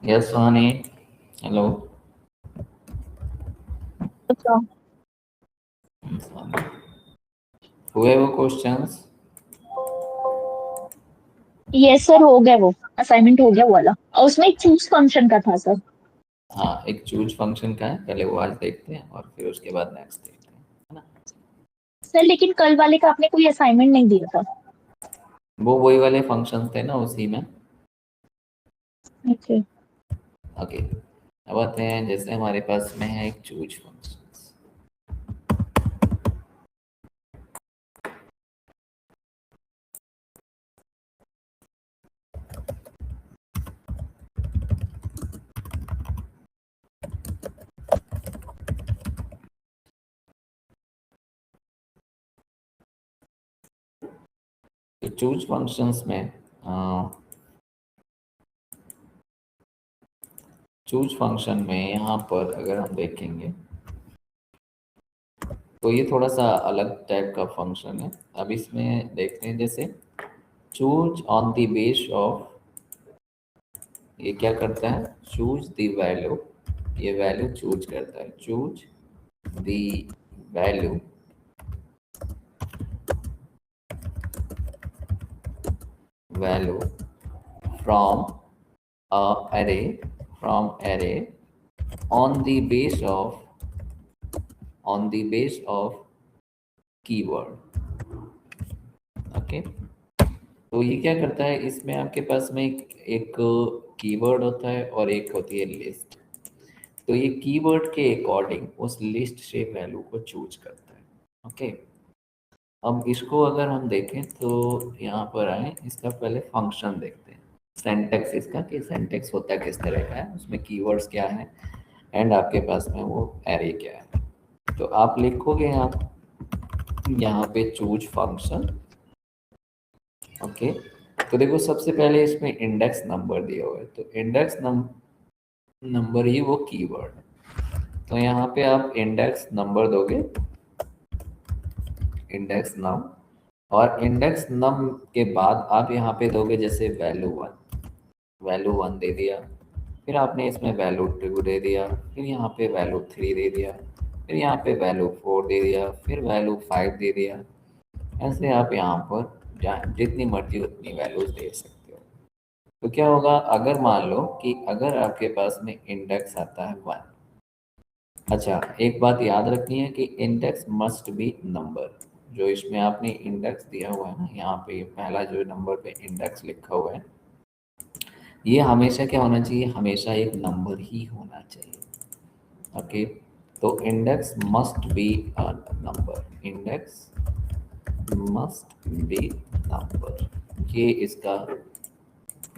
Yes, Swani. Hello. अच्छा। Swani. Whoever questions, yes sir, हो गया वो असाइनमेंट हो गया वो वाला, और उसमें एक चूज फंक्शन का था सर। हाँ एक चूज फंक्शन का है, पहले वो आज देखते हैं और फिर उसके बाद नेक्स्ट देखते हैं, है ना। सर लेकिन कल वाले का आपने कोई असाइनमेंट नहीं दिया था। वो वही वाले फंक्शंस थे ना उसी में। ओके। ओके, अब आते हैं जैसे हमारे पास में है एक चूज फंक्शन। तो चूज फंक्शंस में चूज फंक्शन में यहाँ पर अगर हम देखेंगे तो ये थोड़ा सा अलग टाइप का फंक्शन है। अब इसमें देखते हैं जैसे choose on the base of, ये क्या करता है, चूज द वैल्यू, ये वैल्यू चूज करता है, choose the value value from array array on the base of keyword। Okay, तो ये क्या करता है, इसमें आपके पास में एक कीवर्ड होता है और एक होती है लिस्ट। तो ये कीवर्ड के अकॉर्डिंग उस लिस्ट से वैल्यू को चूज करता है। ओके, अब इसको अगर हम देखें तो यहाँ पर आए, इसका पहले फंक्शन देखते हैं, सेंटेक्स इसका, कि सेंटेक्स होता किस तरह का है, उसमें कीवर्ड्स क्या है एंड आपके पास में वो एरे क्या है। तो आप लिखोगे यहाँ पे चूज फंक्शन। ओके, तो देखो सबसे पहले इसमें इंडेक्स नंबर दिया हुआ है, तो इंडेक्स नंबर ही वो कीवर्ड है। तो यहाँ पे आप इंडेक्स नंबर दोगे, इंडेक्स नम, और इंडेक्स नम के बाद आप यहाँ पे दोगे जैसे वैल्यू वन दे दिया, फिर आपने इसमें वैल्यू टू दे दिया, फिर यहाँ पे वैल्यू थ्री दे दिया, फिर यहाँ पे वैल्यू फोर दे दिया, फिर वैल्यू फाइव दे दिया। ऐसे आप यहाँ पर जितनी मर्जी उतनी वैल्यूज दे सकते हो। तो क्या होगा, अगर मान लो कि अगर आपके पास में इंडेक्स आता है वन, अच्छा एक बात याद रखनी है कि इंडेक्स मस्ट बी नंबर। जो इसमें आपने इंडेक्स दिया हुआ है ना, यहाँ पे पहला जो नंबर पे इंडेक्स लिखा हुआ है, ये हमेशा क्या होना चाहिए, हमेशा एक नंबर ही होना चाहिए। ओके, तो index must be a number, index must be number, ये इसका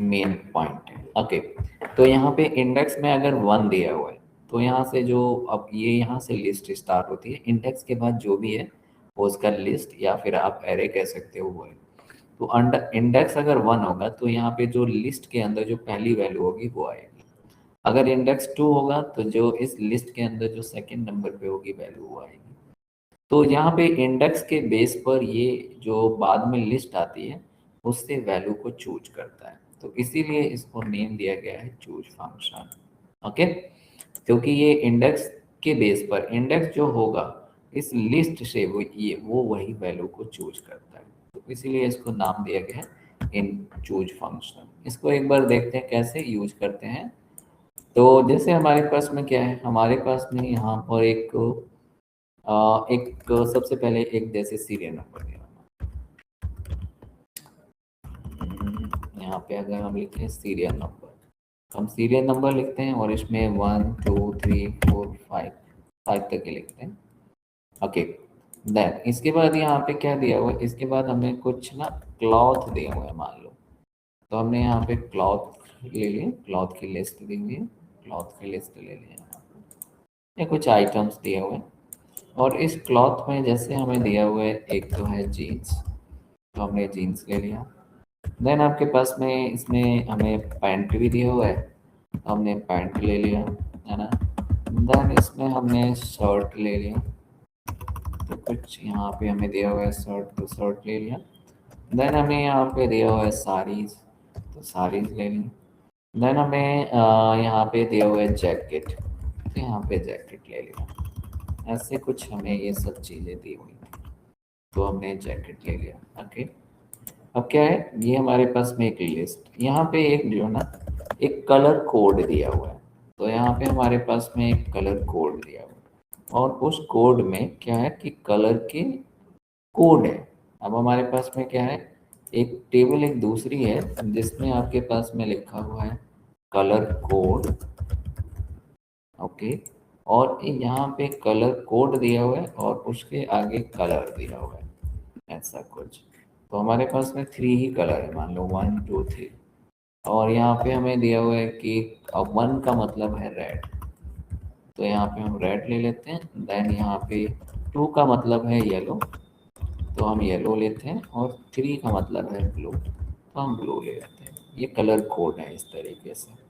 मेन पॉइंट है। ओके, तो यहाँ पे इंडेक्स में अगर वन दिया हुआ है तो यहाँ से जो, अब ये यहाँ से लिस्ट स्टार्ट होती है, इंडेक्स के बाद जो भी है वो उसका लिस्ट या फिर आप एरे कह सकते हो वो है। तो अंडर इंडेक्स अगर वन होगा तो यहाँ पे जो लिस्ट के अंदर जो पहली वैल्यू होगी वो आएगी। अगर इंडेक्स टू होगा तो जो इस लिस्ट के अंदर जो सेकंड नंबर पे होगी वैल्यू वो आएगी। तो यहाँ पे इंडेक्स के बेस पर ये जो बाद में लिस्ट आती है उससे वैल्यू को चूज करता है, तो इसीलिए इसको नेम दिया गया है चूज फंक्शन। ओके, क्योंकि ये इंडेक्स के बेस पर इंडेक्स जो होगा इस लिस्ट से वो वही वैल्यू को चूज करता है, तो इसीलिए इसको नाम दिया गया है इन चूज फंक्शन। इसको एक बार देखते हैं कैसे यूज करते हैं। तो जैसे हमारे पास में क्या है, हमारे पास में यहाँ पर एक सबसे पहले एक जैसे सीरियल नंबर दिया यहाँ पे, अगर हम लिखें सीरियल नंबर, हम सीरियल नंबर लिखते हैं और इसमें one two three four five, five तक के लिखते हैं। ओके, देन इसके बाद यहाँ पे क्या दिया हुआ है, इसके बाद हमें कुछ ना क्लॉथ दिया हुआ है मान लो, तो हमने यहाँ पे क्लॉथ ले लिए, क्लॉथ की लिस्ट दी हुई है, क्लॉथ की लिस्ट ले लिया यहाँ पे। ये कुछ आइटम्स दिए हुए हैं और इस क्लॉथ में जैसे हमें दिया हुआ है एक तो है जीन्स, तो हमने जीन्स ले लिया। देन आपके पास में इसमें हमें पैंट भी दिया हुआ है, तो हमने पैंट ले लिया, है ना। देन इसमें हमने शर्ट ले लिया, तो कुछ यहाँ पे हमें दिया हुआ है शर्ट, तो शर्ट ले लिया। देन हमें यहाँ पे दिया हुआ है साड़ीज, तो साड़ीज ले ली। देन हमें यहाँ पे दिया हुआ है जैकेट, तो यहाँ पे जैकेट ले लिया। ऐसे कुछ हमें ये सब चीज़ें दी हुई थी, तो हमने जैकेट ले लिया। ओके, अब क्या है, ये हमारे पास में एक लिस्ट, यहाँ पे एक जो ना एक कलर कोड दिया हुआ है। तो यहाँ पे हमारे पास में एक कलर कोड दिया हुआ है, और उस कोड में क्या है कि कलर के कोड है। अब हमारे पास में क्या है, एक टेबल एक दूसरी है जिसमें आपके पास में लिखा हुआ है कलर कोड। ओके, और यहाँ पे कलर कोड दिया हुआ है और उसके आगे कलर दिया हुआ है, ऐसा कुछ। तो हमारे पास में 3 ही कलर है, मान लो 1 2 3। और यहाँ पे हमें दिया हुआ है कि 1 का मतलब है रेड, तो यहाँ पे हम रेड ले लेते हैं। देन यहाँ पे 2 का मतलब है येलो, तो हम येलो लेते हैं। और 3 का मतलब है ब्लू, तो हम ब्लू ले लेते हैं। ये कलर कोड है इस तरीके से।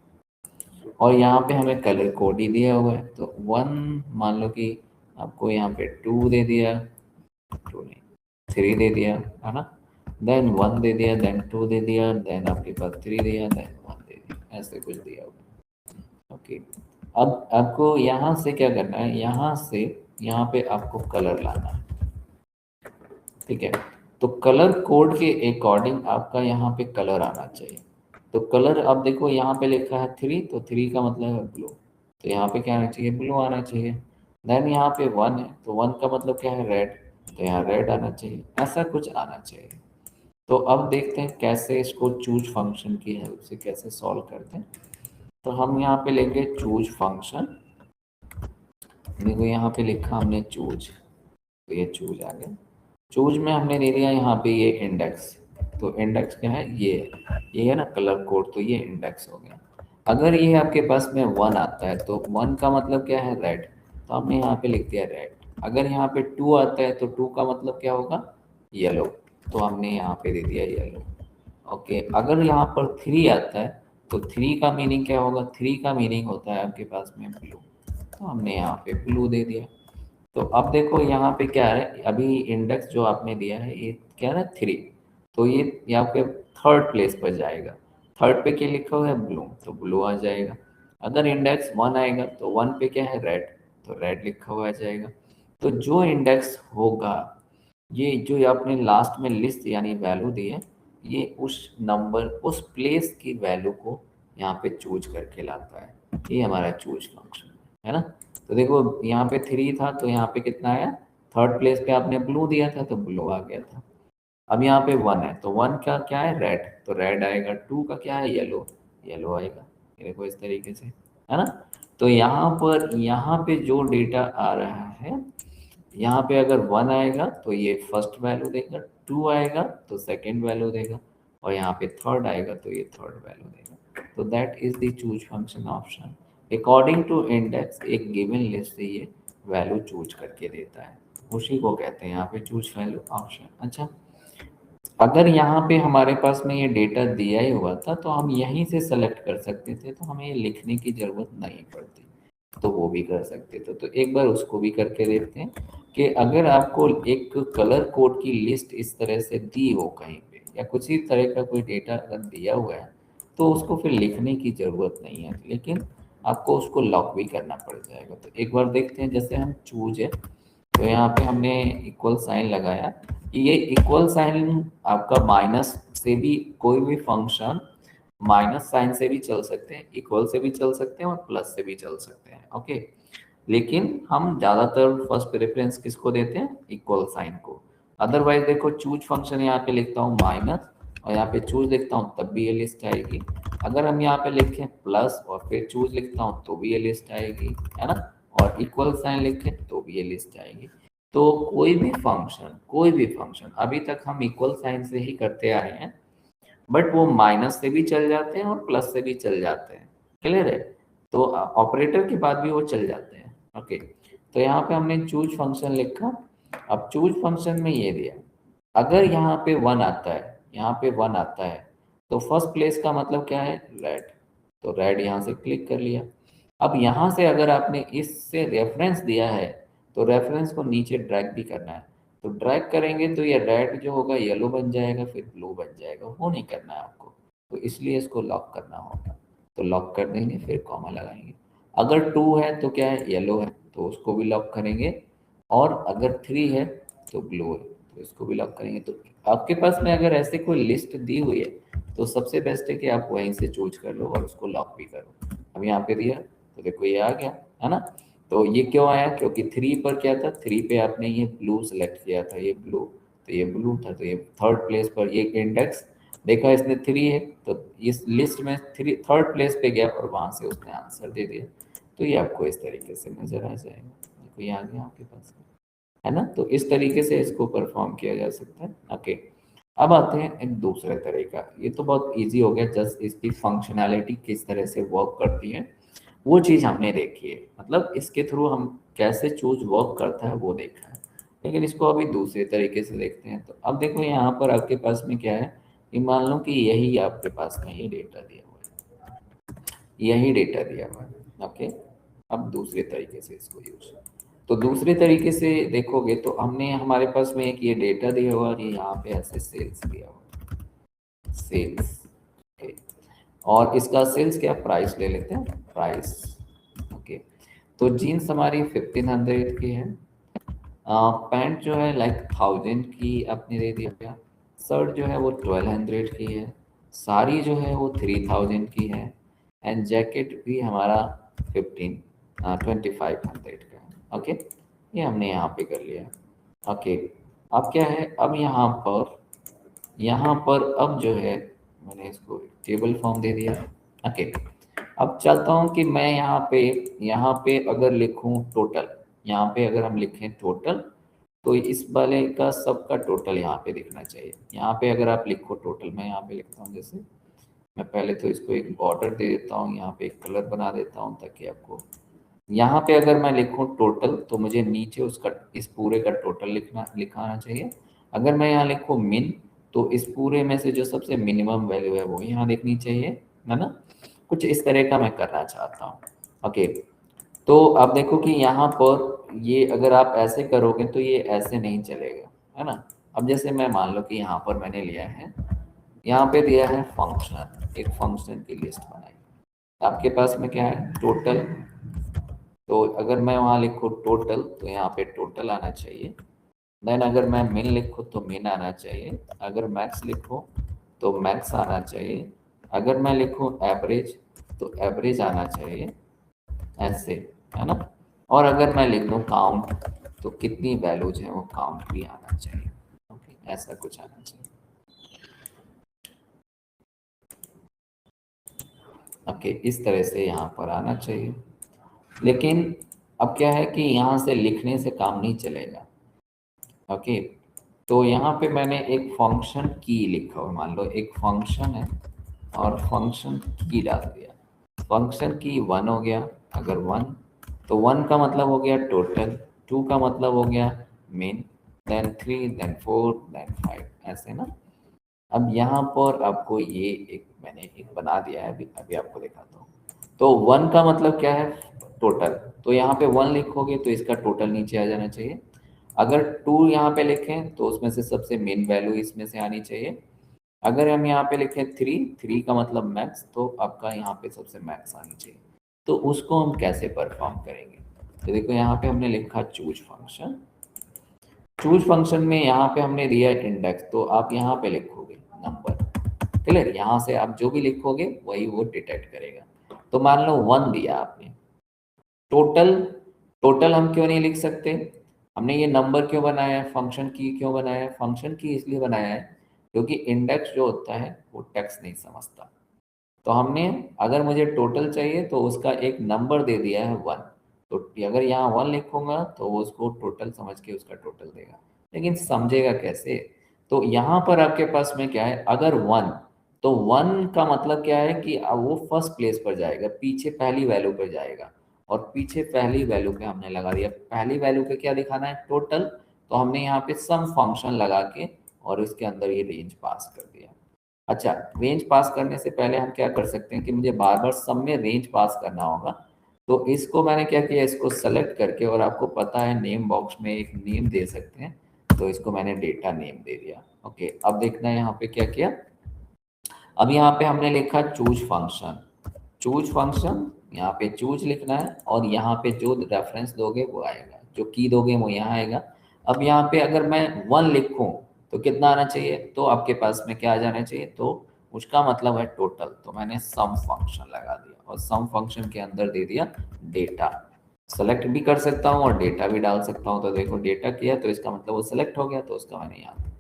और यहाँ पे हमें कलर कोड ही दिया हुआ है, तो 1 मान लो कि आपको यहाँ पे 2 दे दिया, 2 नहीं 3 दे दिया, है ना। देन 1 दे दिया, देन 2 दे दिया, देन आपके पास 3 दिया, देन 1 दे दिया, ऐसे कुछ दिया हुआ। ओके, अब आपको यहाँ से क्या करना है, यहाँ से यहाँ पे आपको कलर लाना है, ठीक है। तो कलर कोड के अकॉर्डिंग आपका यहाँ पे कलर आना चाहिए। तो कलर, अब देखो यहाँ पे लिखा है 3, तो 3 का मतलब है ब्लू, तो यहाँ पे क्या आना चाहिए, ब्लू आना चाहिए। देन यहाँ पे 1 है, तो 1 का मतलब क्या है, रेड, तो यहाँ रेड आना चाहिए, ऐसा कुछ आना चाहिए। तो अब देखते हैं कैसे इसको चूज फंक्शन की हेल्प से कैसे सॉल्व करते हैं। तो हम यहाँ पे लेंगे चूज फंक्शन। देखो यहाँ पे लिखा हमने चूज, तो ये चूज आ गया। चूज में हमने ले लिया यहाँ पे ये इंडेक्स, तो इंडेक्स क्या है, ये है ना कलर कोड, तो ये इंडेक्स हो गया। अगर ये आपके पास में 1 आता है, तो 1 का मतलब क्या है, रेड, तो हमने यहाँ पे लिख दिया रेड। अगर यहाँ पे 2 आता है, तो 2 का मतलब क्या होगा, येलो, तो हमने यहाँ पे दे दिया येलो। ओके, अगर यहाँ पर 3 आता है, तो 3 का मीनिंग क्या होगा, 3 का मीनिंग होता है आपके पास में ब्लू, तो हमने यहाँ पे ब्लू दे दिया। तो अब देखो यहाँ पे क्या है, अभी इंडेक्स जो आपने दिया है ये क्या है ना 3, तो ये आपके थर्ड प्लेस पर जाएगा। थर्ड पे क्या लिखा हुआ है, ब्लू, तो ब्लू आ जाएगा। अगर इंडेक्स 1 आएगा, तो 1 पे क्या है, रेड, तो रेड लिखा हुआ आ जाएगा। तो जो इंडेक्स होगा, ये जो आपने लास्ट में लिस्ट यानी वैल्यू दी है, ये उस नंबर उस प्लेस की वैल्यू को यहाँ पे चूज करके लाता है। ये हमारा चूज फंक्शन है ना। तो देखो यहाँ पे 3 था, तो यहाँ पे कितना आया, थर्ड प्लेस पे आपने ब्लू दिया था, तो ब्लू आ गया था। अब यहाँ पे 1 है, तो 1 का क्या है, रेड, तो रेड आएगा। 2 का क्या है, येलो, येलो आएगा। ये देखो इस तरीके से, है ना। तो यहाँ पे जो डेटा आ रहा है, यहाँ पे अगर 1 आएगा तो ये फर्स्ट वैल्यू देगा, 2 आएगा तो सेकंड वैल्यू देगा, और यहाँ पे थर्ड आएगा तो ये थर्ड वैल्यू देगा। तो that is the choose function option. According to index एक गिवन लिस्ट से ये वैल्यू चूज करके देता है, उसी को कहते हैं यहाँ पे चूज वैल्यू ऑप्शन। अच्छा, अगर यहाँ पे हमारे पास में ये डेटा दिया ही हुआ था, तो हम यहीं से सेलेक्ट कर सकते थे, तो हमें ये लिखने की जरूरत नहीं पड़ती, तो वो भी कर सकते थे। तो एक बार उसको भी करके देखते हैं कि अगर आपको एक कलर कोड की लिस्ट इस तरह से दी हो कहीं पे, या कुछ ही तरह का कोई डेटा अगर दिया हुआ है, तो उसको फिर लिखने की ज़रूरत नहीं है, लेकिन आपको उसको लॉक भी करना पड़ जाएगा। तो एक बार देखते हैं, जैसे हम चूज है, तो यहाँ पे हमने इक्वल साइन लगाया। ये इक्वल साइन आपका माइनस से भी, कोई भी फंक्शन माइनस साइन से भी चल सकते हैं, इक्वल से भी चल सकते हैं, और प्लस से भी चल सकते हैं। ओके, लेकिन हम ज़्यादातर फर्स्ट प्रेफरेंस किसको देते हैं, इक्वल साइन को। अदरवाइज देखो चूज फंक्शन यहाँ पे लिखता हूँ माइनस, और यहाँ पे चूज लिखता हूँ, तब भी ये लिस्ट आएगी। अगर हम यहाँ पे लिखें प्लस और फिर चूज लिखता हूँ, तो भी ये लिस्ट आएगी, है ना। और इक्वल साइन लिखें तो भी ये लिस्ट आएगी। तो कोई भी फंक्शन अभी तक हम इक्वल साइन से ही करते आए हैं, बट वो माइनस से भी चल जाते हैं और प्लस से भी चल जाते हैं, क्लियर है। तो ऑपरेटर के बाद भी वो चल जाते हैं। ओके, तो यहाँ पे हमने चूज फंक्शन लिखा। अब चूज फंक्शन में ये दिया, अगर यहाँ पे 1 आता है, यहाँ पे 1 आता है, तो फर्स्ट प्लेस का मतलब क्या है, रेड, तो रेड यहाँ से क्लिक कर लिया। अब यहाँ से अगर आपने इससे रेफरेंस दिया है, तो रेफरेंस को नीचे ड्रैग भी करना है, तो ड्रैग करेंगे तो ये रेड जो होगा येलो बन जाएगा, फिर ब्लू बन जाएगा, वो नहीं करना है आपको, तो इसलिए इसको लॉक करना होगा। तो लॉक कर देंगे, फिर कॉमा लगाएंगे। अगर 2 है तो क्या है, येलो है, तो उसको भी लॉक करेंगे। और अगर 3 है तो ब्लू है, तो इसको भी लॉक करेंगे। तो आपके पास में अगर ऐसे कोई लिस्ट दी हुई है तो सबसे बेस्ट है कि आप वहीं से चूज कर लो और उसको लॉक भी करो। अब यहाँ पे दिया तो देखो ये आ गया, है ना। तो ये क्यों आया, क्योंकि 3 पर क्या था, 3 पे आपने ये ब्लू सेलेक्ट किया था, ये ब्लू, तो ये ब्लू था, तो ये थर्ड प्लेस पर ये इंडेक्स देखा इसने 3 है, तो इस लिस्ट में थर्ड प्लेस पे गया और वहां से उसने आंसर दे दिया। तो ये आपको इस तरीके से नजर आ जाएगा, देखो ये आ गया आपके पास, है ना। तो इस तरीके से इसको परफॉर्म किया जा सकता है। ओके, अब आते हैं एक दूसरे तरीका। ये तो बहुत इजी हो गया, जस्ट इसकी फंक्शनैलिटी किस तरह से वर्क करती है वो चीज़ हमने देखी है, मतलब इसके थ्रू हम कैसे चूज वर्क करता है वो देखा है। लेकिन इसको अभी दूसरे तरीके से देखते हैं। तो अब देखो यहाँ पर आपके पास में क्या है, कि मान लो कि यही आपके पास में ये डेटा दिया हुआ है, यही डेटा दिया हुआ है। ओके, अब दूसरे तरीके से इसको यूज, तो दूसरे तरीके से देखोगे तो हमने हमारे पास में एक ये डेटा दिया हुआ और ये यहाँ पे ऐसे सेल्स दिया हुआ, सेल्स। ओके, और इसका सेल्स क्या प्राइस ले लेते हैं, प्राइस। ओके, तो जीन्स हमारी 1500 की है, पैंट जो है लाइक 1000 की आपने दे दिया, शर्ट जो है वो 1200 की है, साड़ी जो है वो 3000 की है, एंड जैकेट भी हमारा 2500 का है। ओके, ये हमने यहाँ पे कर लिया। ओके, अब क्या है, अब यहाँ पर अब जो है मैंने इसको टेबल फॉर्म दे दिया। ओके, अब चाहता हूँ कि मैं यहाँ पे अगर लिखूँ टोटल, यहाँ पे अगर हम लिखें टोटल, तो इस वाले का सबका टोटल यहाँ पे दिखना चाहिए। यहाँ पे अगर आप लिखो टोटल, मैं यहाँ पे लिखता हूँ, जैसे मैं पहले तो इसको एक बॉर्डर दे देता हूँ, यहाँ पे एक कलर बना देता हूँ ताकि आपको, यहाँ पे अगर मैं लिखूँ टोटल तो मुझे नीचे उसका इस पूरे का टोटल लिखाना चाहिए। अगर मैं यहाँ लिखूँ मिन, तो इस पूरे में से जो सबसे मिनिमम वैल्यू है वो यहाँ लिखनी चाहिए, है ना। कुछ इस तरह का मैं करना चाहता हूँ। ओके, तो आप देखो कि यहाँ पर ये अगर आप ऐसे करोगे तो ये ऐसे नहीं चलेगा, है ना। अब जैसे मैं मान लो कि यहाँ पर मैंने लिया है, यहाँ पे दिया है फंक्शन, एक फंक्शन की लिस्ट बनाई, आपके पास में क्या है टोटल, तो अगर मैं वहाँ लिखूँ टोटल तो यहाँ पे टोटल आना चाहिए। देन अगर मैं मिन लिखूँ तो मिन आना चाहिए, अगर मैक्स लिखूँ तो मैक्स आना चाहिए, अगर मैं लिखूँ एवरेज तो एवरेज आना चाहिए, ऐसे, है ना। और अगर मैं लिख दूँ काउंट तो कितनी वैल्यूज हैं वो काउंट भी आना चाहिए। ओके, ऐसा कुछ आना चाहिए। ओके, इस तरह से यहाँ पर आना चाहिए। लेकिन अब क्या है कि यहाँ से लिखने से काम नहीं चलेगा। ओके, तो यहाँ पे मैंने एक फंक्शन की लिखा हुआ, मान लो एक फंक्शन है और फंक्शन की डाल दिया, फंक्शन की 1 हो गया, अगर 1 तो 1 का मतलब हो गया टोटल, 2 का मतलब हो गया मेन, देन 3, देन 4, देन 5, ऐसे ना। अब यहाँ पर आपको ये एक मैंने एक बना दिया है, अभी अभी आपको दिखाता हूँ। तो 1 का मतलब क्या है, टोटल, तो यहाँ पे 1 लिखोगे तो इसका टोटल नीचे आ जाना चाहिए। अगर 2 यहाँ पे लिखें तो उसमें से सबसे मेन वैल्यू इसमें से आनी चाहिए। अगर हम यहाँ पे लिखें 3 का मतलब मैक्स, तो आपका यहाँ पे सबसे मैक्स आनी चाहिए। तो उसको हम कैसे परफॉर्म करेंगे, तो देखो यहाँ पे हमने लिखा चूज फंक्शन, चूज फंक्शन में यहाँ पे हमने दिया इंडेक्स, तो आप यहाँ पे लिखोगे नंबर, क्लियर, यहाँ से आप जो भी लिखोगे वही वो डिटेक्ट करेगा। तो मान लो 1 दिया आपने, टोटल, टोटल हम क्यों नहीं लिख सकते, हमने ये नंबर क्यों बनाया है, फंक्शन की क्यों बनाया है, फंक्शन की इसलिए बनाया है क्योंकि इंडेक्स जो होता है वो टेक्स्ट नहीं समझता। तो हमने, अगर मुझे टोटल चाहिए तो उसका एक नंबर दे दिया है 1, तो अगर यहाँ 1 लिखूंगा तो वो उसको टोटल समझ के उसका टोटल देगा। लेकिन समझेगा कैसे, तो यहाँ पर आपके पास में क्या है, अगर 1, तो 1 का मतलब क्या है कि अब वो फर्स्ट प्लेस पर जाएगा, पीछे पहली वैल्यू पर जाएगा, और पीछे पहली वैल्यू पे हमने लगा दिया, पहली वैल्यू पे क्या दिखाना है टोटल, तो हमने यहाँ पे सम फंक्शन लगा के और इसके अंदर ये रेंज पास कर दिया। अच्छा, रेंज पास करने से पहले हम क्या कर सकते हैं कि मुझे बार बार सब में रेंज पास करना होगा, तो इसको मैंने क्या किया, इसको सेलेक्ट करके, और आपको पता है नेम बॉक्स में एक नेम दे सकते हैं, तो इसको मैंने डेटा नेम दे दिया। ओके, अब देखना है यहाँ पे क्या किया, अब यहाँ पे हमने लिखा चूज फंक्शन, चूज फंक्शन, यहाँ पे चूज लिखना है और यहाँ पे जो रेफरेंस दोगे वो आएगा, जो की दोगे वो यहाँ आएगा। अब यहाँ पे अगर मैं 1 लिखूं तो कितना आना चाहिए, तो आपके पास में क्या आ जाना चाहिए, तो उसका मतलब है टोटल। तो मैंने सम फंक्शन लगा दिया और सम फंक्शन के अंदर दे दिया डेटा। सेलेक्ट भी कर सकता हूँ और डेटा भी डाल सकता हूँ। तो देखो डेटा किया तो इसका मतलब वो सेलेक्ट हो गया, तो उसका मैंने यहाँ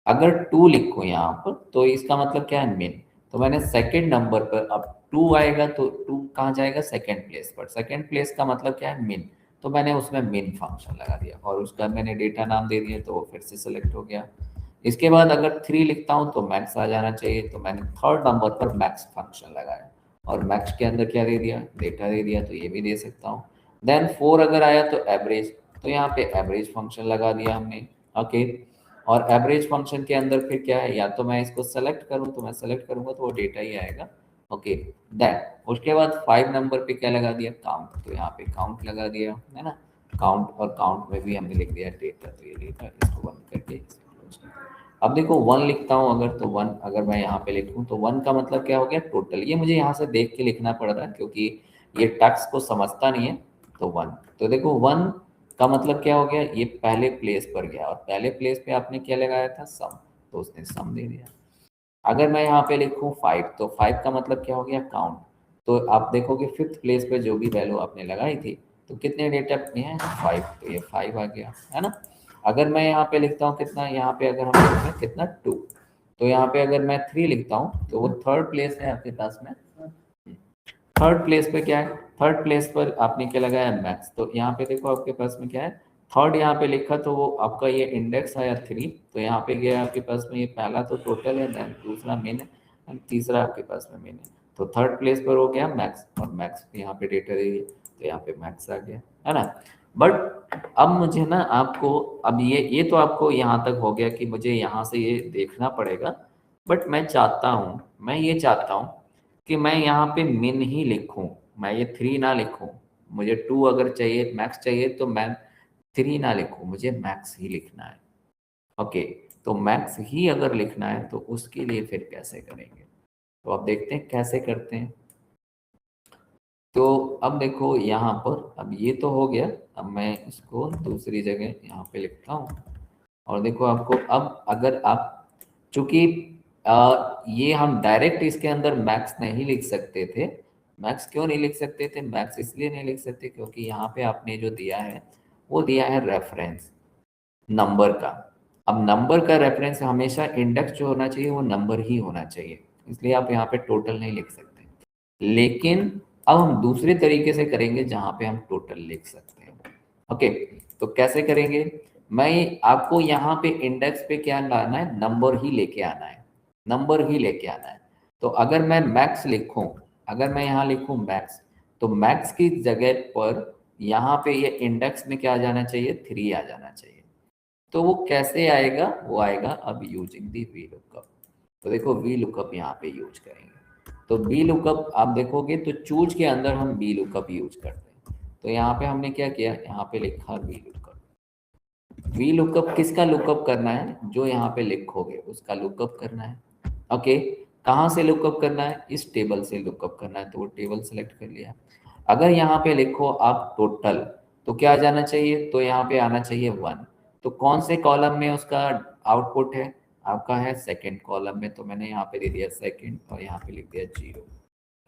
अगर 2 लिखूं यहाँ पर तो इसका मतलब क्या है, मिन। तो मैंने सेकंड नंबर पर अब 2 आएगा तो 2 कहाँ जाएगा, सेकंड प्लेस पर। सेकंड प्लेस का मतलब क्या है, मिन। तो मैंने उसमें मिन फंक्शन लगा दिया और उसका मैंने डेटा नाम दे दिया, तो वो फिर से सेलेक्ट हो गया। इसके बाद अगर 3 लिखता हूँ तो मैक्स आ जाना चाहिए, तो मैंने थर्ड नंबर पर मैक्स फंक्शन लगाया और मैक्स के अंदर क्या दे दिया, डेटा दे दिया। तो ये भी दे सकता हूँ। देन 4 अगर आया तो एवरेज, तो यहाँ पे एवरेज फंक्शन लगा दिया हमने। ओके। और एवरेज फंक्शन के अंदर फिर क्या है, या तो मैं इसको सेलेक्ट करूं, तो मैं सेलेक्ट करूंगा तो वो डेटा ही आएगा। ओके। देन उसके बाद 5 नंबर पे क्या लगा दिया, काउंट। तो यहाँ पे काउंट लगा दिया है ना, काउंट। और काउंट में भी हमने लिख दिया डेटा। तो ये डेटा इसको बंद करके अब देखो 1 लिखता हूँ अगर, तो 1 अगर मैं यहाँ पे लिखूँ तो 1 का मतलब क्या हो गया, टोटल। ये मुझे यहाँ से देख के लिखना पड़ रहा है क्योंकि ये टैक्स को समझता नहीं है। तो 1, तो देखो 1 का मतलब क्या हो गया, ये पहले प्लेस पर गया और पहले प्लेस पे आपने क्या लगाया था, सम। तो उसने सम दे दिया। अगर मैं यहाँ पे लिखूँ 5, तो 5 का मतलब क्या हो गया, काउंट। तो आप देखोगे 5th प्लेस पे जो भी वैल्यू आपने लगाई थी, तो कितने डेटा में है, 5। तो ये 5 आ गया है ना। अगर मैं यहाँ पे लिखता हूँ कितना, यहाँ पे अगर हम लिखते हैं कितना, 2। तो यहाँ पे अगर मैं 3 लिखता हूँ तो वो थर्ड प्लेस है आपके पास में। थर्ड प्लेस पे क्या है, थर्ड प्लेस पर आपने क्या लगाया, मैक्स। तो यहाँ पे देखो आपके पास में क्या है, थर्ड यहाँ पे लिखा तो वो आपका ये इंडेक्स आया 3। तो यहाँ पे गया आपके पास में, ये पहला तो टोटल है, देन दूसरा मेन है, एंड तीसरा आपके पास में मेन है। तो थर्ड प्लेस पर हो गया मैक्स, और मैक्स यहाँ पे डेटा दे दिया, तो यहाँ पे मैक्स आ गया, है ना। बट अब मुझे ना आपको, अब ये तो आपको यहाँ तक हो गया कि मुझे यहाँ से ये देखना पड़ेगा। बट मैं चाहता हूँ, मैं ये चाहता हूँ कि मैं यहाँ पे मिन ही लिखूं, मैं ये 3 ना लिखूं। मुझे 2 अगर चाहिए, मैक्स चाहिए, तो मैं 3 ना लिखूं, मुझे मैक्स ही लिखना है। ओके। तो मैक्स ही अगर लिखना है तो उसके लिए फिर कैसे करेंगे, तो अब देखते हैं कैसे करते हैं। तो अब देखो यहाँ पर, अब ये तो हो गया। अब मैं इसको दूसरी जगह यहाँ पे लिखता हूँ और देखो आपको, अब अगर आप, चूंकि ये हम डायरेक्ट इसके अंदर मैक्स नहीं लिख सकते थे। मैक्स क्यों नहीं लिख सकते थे, मैक्स इसलिए नहीं लिख सकते क्योंकि यहाँ पे आपने जो दिया है वो दिया है रेफरेंस नंबर का। अब नंबर का रेफरेंस हमेशा, इंडेक्स जो होना चाहिए वो नंबर ही होना चाहिए, इसलिए आप यहाँ पे टोटल नहीं लिख सकते। लेकिन अब हम दूसरे तरीके से करेंगे जहाँ पे हम टोटल लिख सकते हैं। ओके। तो कैसे करेंगे, मैं आपको यहाँ पे इंडेक्स पे क्या लाना है, नंबर ही लेके आना है, नंबर ही लेके आना है। तो अगर मैं मैक्स लिखूं, अगर मैं यहाँ लिखूं मैक्स, तो मैक्स की जगह पर यहाँ पे ये इंडेक्स में क्या आ जाना चाहिए, 3 आ जाना चाहिए। तो वो कैसे आएगा, वो आएगा अब यूजिंग दी वी लुकअप। तो देखो वी लुकअप यहाँ पे यूज करेंगे। तो वी लुकअप आप देखोगे तो चूज के अंदर हम वी लुकअप यूज करते हैं। तो यहाँ पे हमने क्या किया, यहाँ पे लिखा वी लुकअप। वी लुकअप किसका लुकअप करना है, जो यहाँ पे लिखोगे उसका लुकअप करना है। ओके। कहाँ से लुकअप करना है, इस टेबल से लुकअप करना है, तो वो टेबल सेलेक्ट कर लिया। अगर यहाँ पे लिखो आप टोटल, तो क्या आ जाना चाहिए, तो यहाँ पे आना चाहिए 1। तो कौन से कॉलम में उसका आउटपुट है, आपका है सेकंड कॉलम में। तो मैंने यहाँ पे दे दिया सेकंड और यहाँ पे लिख दिया 0।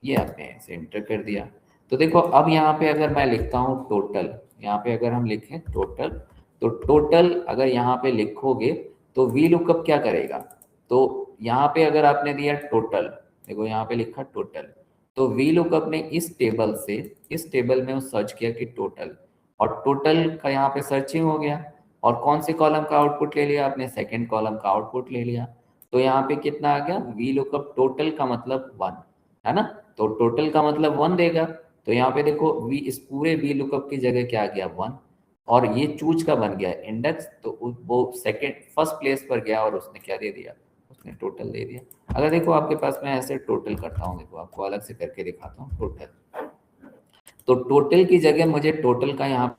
ये आपने ऐसे एंटर कर दिया। तो देखो अब यहाँ पे अगर मैं लिखता हूँ टोटल, यहाँ पे अगर हम लिखें टोटल, तो टोटल अगर यहाँ पे लिखोगे तो वी लुकअप क्या करेगा, तो यहाँ पे अगर आपने दिया टोटल, देखो यहाँ पे लिखा टोटल, तो वी लुकअप ने इस टेबल से, इस टेबल में वो सर्च किया कि टोटल, और टोटल का यहाँ पे सर्चिंग हो गया। और कौन से कॉलम का आउटपुट ले लिया आपने, सेकंड कॉलम का आउटपुट ले लिया। तो यहाँ पे कितना आ गया, वी लुकअप टोटल का मतलब 1, है ना। तो टोटल का मतलब 1 देगा। तो यहाँ पे देखो वी, इस पूरे वी लुकअप की जगह क्या आ गया, 1। और ये चूज का बन गया इंडेक्स, तो वो सेकंड फर्स्ट प्लेस पर गया और उसने क्या दे दिया, उसने टोटल दे दिया। अगर देखो आपके पास मैं ऐसे टोटल करता हूँ, देखो आपको अलग से करके दिखाता हूँ टोटल। तो टोटल की जगह मुझे टोटल का यहाँ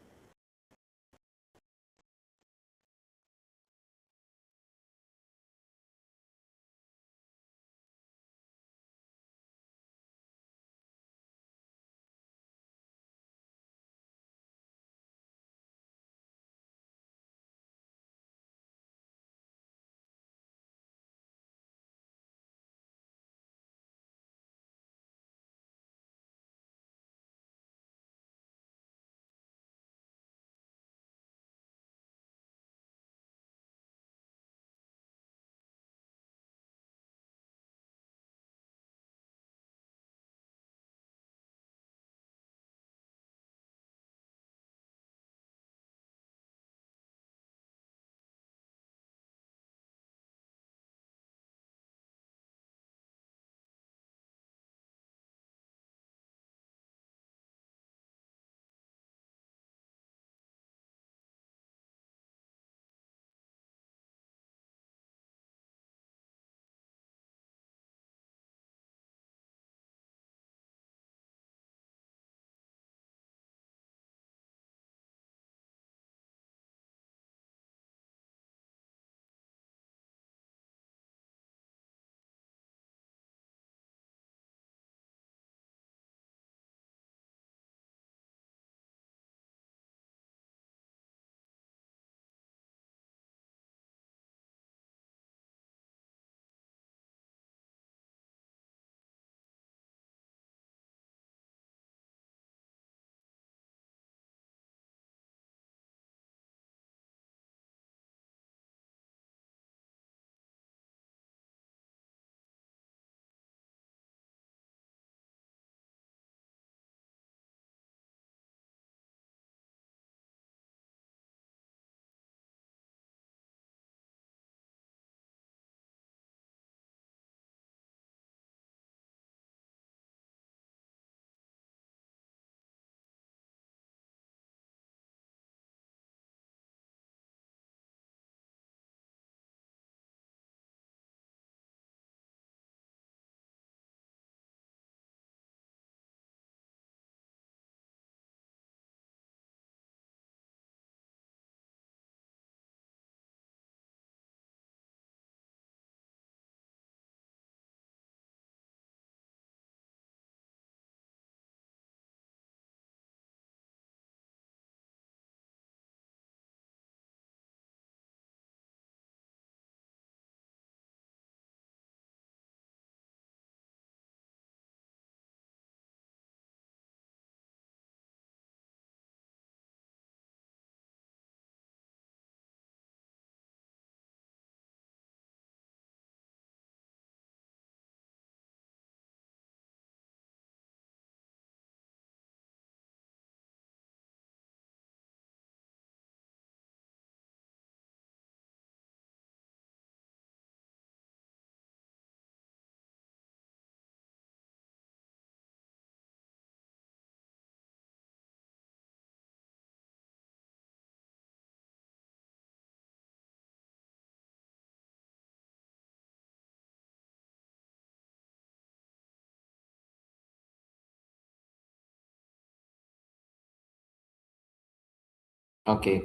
ओके,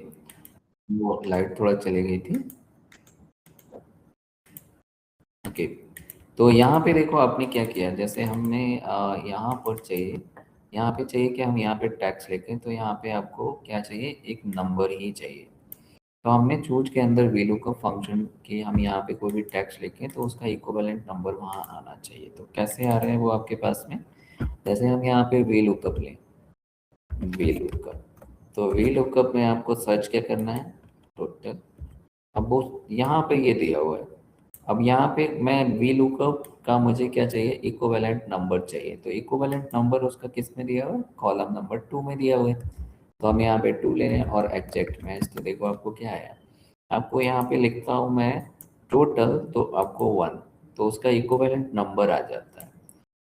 वो लाइट थोड़ा चली गई थी। ओके, तो यहाँ पे देखो आपने क्या किया, जैसे हमने यहाँ पर चाहिए, यहाँ पे चाहिए कि हम यहाँ पे टैक्स लिखें, तो यहाँ पे आपको क्या चाहिए, एक नंबर ही चाहिए। तो हमने चूज के अंदर VLOOKUP फंक्शन की हम यहाँ पे कोई भी टेक्स्ट लिखें तो उसका इक्विवेलेंट नंबर वहाँ आना चाहिए। तो कैसे आ रहे हैं वो आपके पास में, जैसे हम यहाँ पे VLOOKUP लें, VLOOKUP, तो VLOOKUP में आपको सर्च क्या करना है, टोटल। अब वो यहाँ पे ये दिया हुआ है, अब यहाँ पे मैं VLOOKUP का मुझे क्या चाहिए, इक्विवेलेंट नंबर चाहिए। तो इक्विवेलेंट नंबर उसका किस में दिया हुआ है, कॉलम नंबर 2 में दिया हुआ है। तो हम यहाँ पे 2 ले रहे हैं और एग्जैक्ट मैच, तो देखो आपको क्या आया, आपको यहाँ पे लिखता हूँ मैं टोटल, तो आपको 1, तो उसका इक्विवेलेंट नंबर आ जाता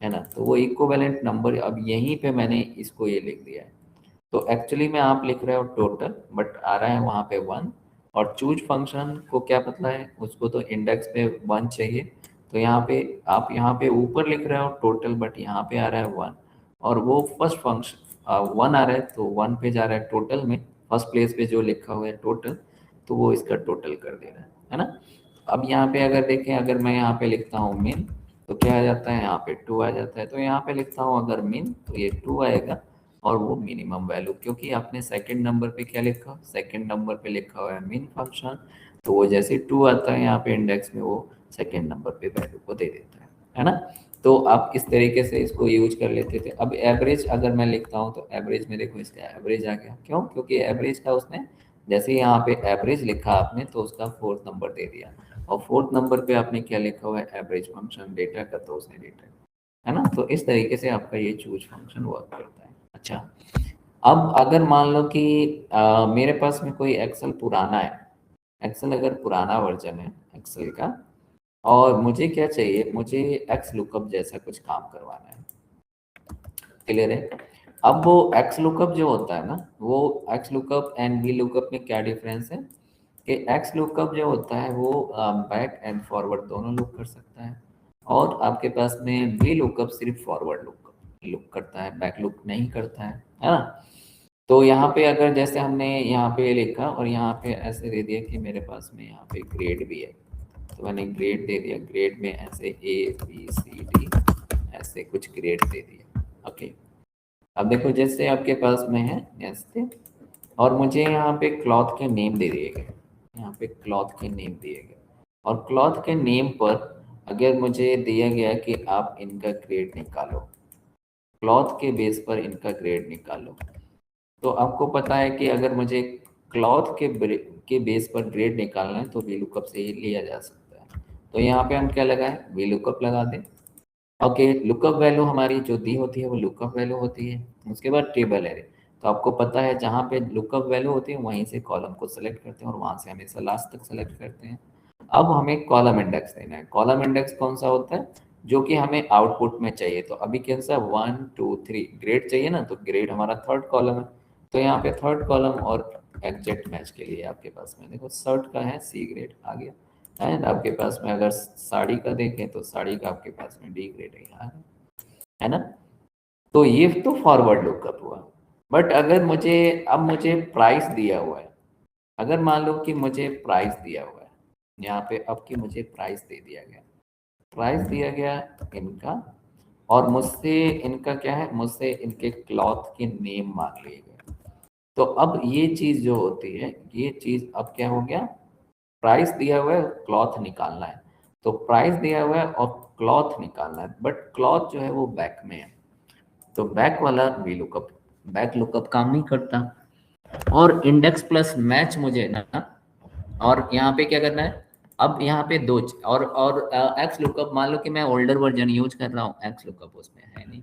है ना। तो वो इक्विवेलेंट नंबर अब यहीं पे मैंने इसको ये लिख दिया है। तो एक्चुअली में आप लिख रहे हो टोटल, बट आ रहा है वहाँ पे 1, और चूज फंक्शन को क्या पता है, उसको तो इंडेक्स पे 1 चाहिए। तो यहाँ पे आप यहाँ पे ऊपर लिख रहे हो टोटल, बट यहाँ पे आ रहा है 1, और वो फर्स्ट फंक्शन 1 आ रहा है, तो 1 पे जा रहा है टोटल में, फर्स्ट प्लेस पे जो लिखा हुआ है टोटल, तो वो इसका टोटल कर दे रहा है ना। अब यहाँ पे अगर देखें, अगर मैं यहाँ पे लिखता हूँ मिन, तो क्या आ जाता है, यहाँ पे 2 आ जाता है। तो यहाँ पे लिखता हूँ अगर मिन, तो ये 2 आएगा, और वो मिनिमम वैल्यू, क्योंकि आपने सेकंड नंबर पे क्या लिखा, सेकंड नंबर पे लिखा हुआ है मिन फंक्शन, तो वो जैसे 2 आता है यहाँ पे इंडेक्स में, वो सेकंड नंबर पे वैल्यू को दे देता है ना। तो आप इस तरीके से इसको यूज कर लेते थे। अब एवरेज अगर मैं लिखता हूँ, तो एवरेज में देखो इसका एवरेज आ गया, क्यों, क्योंकि एवरेज का उसने जैसे यहाँ पे एवरेज लिखा आपने, तो उसका 4th नंबर दे दिया, और 4th नंबर पे आपने क्या लिखा हुआ है, एवरेज फंक्शन डेटा का, तो उसने डेटा, है ना। तो इस तरीके से आपका ये चूज फंक्शन वर्क करता है। अच्छा, अब अगर मान लो कि मेरे पास में कोई एक्सेल पुराना है, एक्सेल अगर पुराना वर्जन है एक्सेल का, और मुझे क्या चाहिए, मुझे एक्स लुकअप जैसा कुछ काम करवाना है, क्लियर है। अब वो एक्स लुकअप जो होता है ना, वो x lookup and V lookup में क्या डिफरेंस है, कि एक्स लुकअप जो होता है वो बैक एंड फॉरवर्ड दोनों लुक कर सकता है, और आपके पास में वी लुकअप सिर्फ फॉरवर्ड लुक लुक करता है, बैक लुक नहीं करता है ना। तो यहाँ पे अगर जैसे हमने यहाँ पे लिखा और यहाँ पे ऐसे दे दिया कि मेरे पास में यहाँ पे ग्रेड भी है, तो मैंने ग्रेड दे दिया, ग्रेड में ऐसे ABCD ऐसे कुछ ग्रेड दे दिया। ओके, अब देखो जैसे आपके पास में है ऐसे, और मुझे यहाँ पे क्लॉथ के नेम दे दिए गए, यहाँ पे क्लॉथ के नेम दिए गए, और क्लॉथ के नेम पर अगर मुझे दिया गया कि आप इनका ग्रेड निकालो, क्लॉथ के बेस पर इनका ग्रेड निकालो, तो आपको पता है कि अगर मुझे क्लॉथ के बेस पर ग्रेड निकालना है, तो VLOOKUP से ही लिया जा सकता है। तो यहाँ पे हम क्या लगाएं, VLOOKUP लगा दें। ओके, लुकअप वैल्यू हमारी जो दी होती है वो लुकअप वैल्यू होती है, उसके बाद टेबल एरे। तो आपको पता है जहाँ पे लुकअप वैल्यू होती है वहीं से कॉलम को सेलेक्ट करते हैं, और वहां से हमेशा लास्ट तक सेलेक्ट करते हैं। अब हमें कॉलम इंडेक्स देना है। कॉलम इंडेक्स कौन सा होता है, जो कि हमें आउटपुट में चाहिए। तो अभी कौन सा 1 2 3 ग्रेड चाहिए ना, तो ग्रेड हमारा थर्ड कॉलम है। तो यहाँ पे थर्ड कॉलम और एग्जैक्ट मैच के लिए आपके पास में देखो शर्ट का है C ग्रेड आ गया, एंड आपके पास में अगर साड़ी का देखें तो साड़ी का आपके पास में D ग्रेड है यहाँ है ना। तो ये तो फॉरवर्ड लुकअप हुआ। बट अगर मुझे अब मुझे प्राइस दिया हुआ है, अगर मान लो कि मुझे प्राइस दिया हुआ है यहाँ पे, अब कि मुझे प्राइस दे दिया गया, प्राइस दिया गया इनका, और मुझसे इनका क्या है, मुझसे इनके क्लॉथ के नेम मांग लिए गए। तो अब ये चीज जो होती है, ये चीज अब क्या हो गया, प्राइस दिया हुआ है, क्लॉथ निकालना है। तो प्राइस दिया हुआ है और क्लॉथ निकालना है, बट क्लॉथ जो है वो बैक में है, तो बैक वाला वी लुकअप, बैक लुकअप काम नहीं करता। और इंडेक्स प्लस मैच मुझे ना, और यहाँ पे क्या करना है, अब यहाँ पे और एक्स लुकअप, मान लो कि मैं ओल्डर वर्जन यूज कर रहा हूँ, एक्स लुकअप उसमें है नहीं,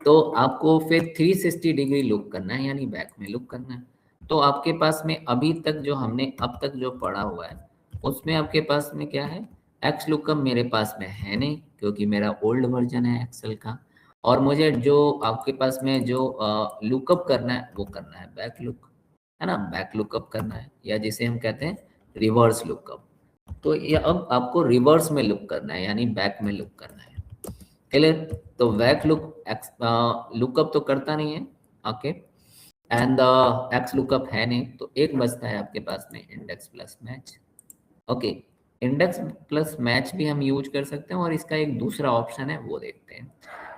तो आपको फिर 360 डिग्री लुक करना है, यानी बैक में लुक करना है। तो आपके पास में अभी तक जो हमने अब तक जो पढ़ा हुआ है, उसमें आपके पास में क्या है, एक्स लुकअप मेरे पास में है नहीं, क्योंकि मेरा ओल्ड वर्जन है एक्सेल का। और मुझे जो आपके पास में जो लुकअप करना है, वो करना है बैक लुक, है ना, बैक लुकअप करना है, या जिसे हम कहते हैं रिवर्स लुकअप। तो ये अब आपको रिवर्स में लुक करना है, यानी बैक में लुक करना है, क्लियर। तो बैक लुक लुकअप तो करता नहीं है। ओके, एंड एक्स लुकअप है नहीं, तो एक बचता है आपके पास में index plus match. Okay, index plus match भी हम यूज कर सकते हैं और इसका एक दूसरा ऑप्शन है वो देखते हैं।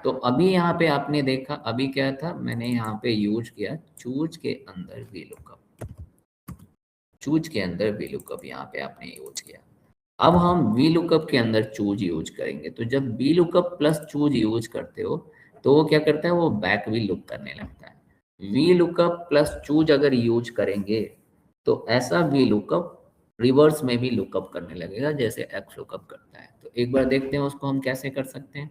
तो अभी यहाँ पे आपने देखा, अभी क्या था, मैंने यहाँ पे यूज किया चूज के अंदर वी लुकअप, चूज के अंदर वी लुकअप यहाँ पे आपने यूज किया। अब हम वी लुकअप के अंदर चूज यूज करेंगे, तो जब V lookup plus choose use करते हो तो वो क्या करता है, वो बैक वी लुक करने लगता है। वी लुकअप प्लस चूज अगर यूज करेंगे तो ऐसा वी लुकअप रिवर्स में भी लुकअप करने लगेगा जैसे एक्स लुकअप करता है। तो एक बार देखते हैं उसको हम कैसे कर सकते हैं।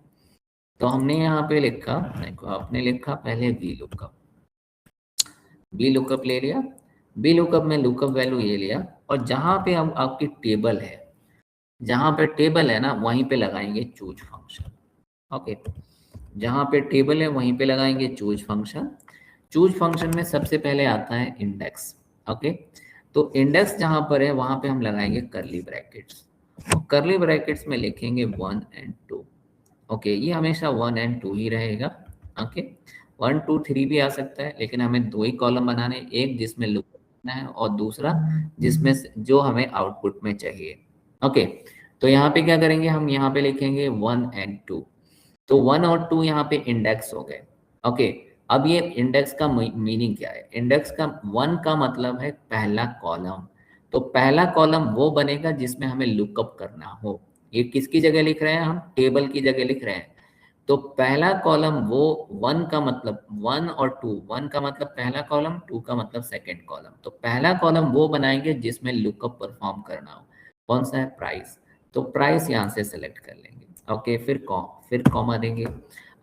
तो हमने यहाँ पे लिखा, देखो आपने लिखा पहले वी लुकअप, वी लुकअप ले लिया, वी लुकअप में लुकअप वैल्यू ये लिया, और जहाँ पे अब आपकी टेबल है, जहाँ पे टेबल है ना वहीं पे लगाएंगे चूज फंक्शन। ओके, जहाँ पे टेबल है वहीं पे लगाएंगे चूज फंक्शन। चूज फंक्शन में सबसे पहले आता है इंडेक्स। ओके, तो इंडेक्स जहाँ पर है वहाँ पे हम लगाएंगे करली ब्रैकेट्स, और करली ब्रैकेट्स में लिखेंगे 1 and 2। ओके, ये हमेशा 1 and 2 ही रहेगा। ओके, 1 2 3 भी आ सकता है, लेकिन हमें दो ही कॉलम बनाने, एक जिसमें लुक करना है और दूसरा जिसमें जो हमें आउटपुट में चाहिए। ओके, तो यहाँ पे क्या करेंगे, हम यहाँ पे लिखेंगे 1 and 2। तो 1 और 2 यहाँ पे इंडेक्स हो गए। ओके, अब ये इंडेक्स का मीनिंग क्या है, इंडेक्स का 1 का मतलब है पहला कॉलम। तो पहला कॉलम वो बनेगा जिसमें हमें लुकअप करना हो। ये किसकी जगह लिख रहे हैं, हम टेबल की जगह लिख रहे हैं। तो पहला कॉलम वो 1 का मतलब 1 और 2, 1 का मतलब पहला कॉलम, 2 का मतलब सेकंड कॉलम। तो पहला कॉलम वो बनाएंगे जिसमें लुकअप परफॉर्म करना हो। कौन सा है, प्राइस। तो प्राइस यहाँ से सेलेक्ट कर लेंगे। ओके, फिर कॉमा देंगे।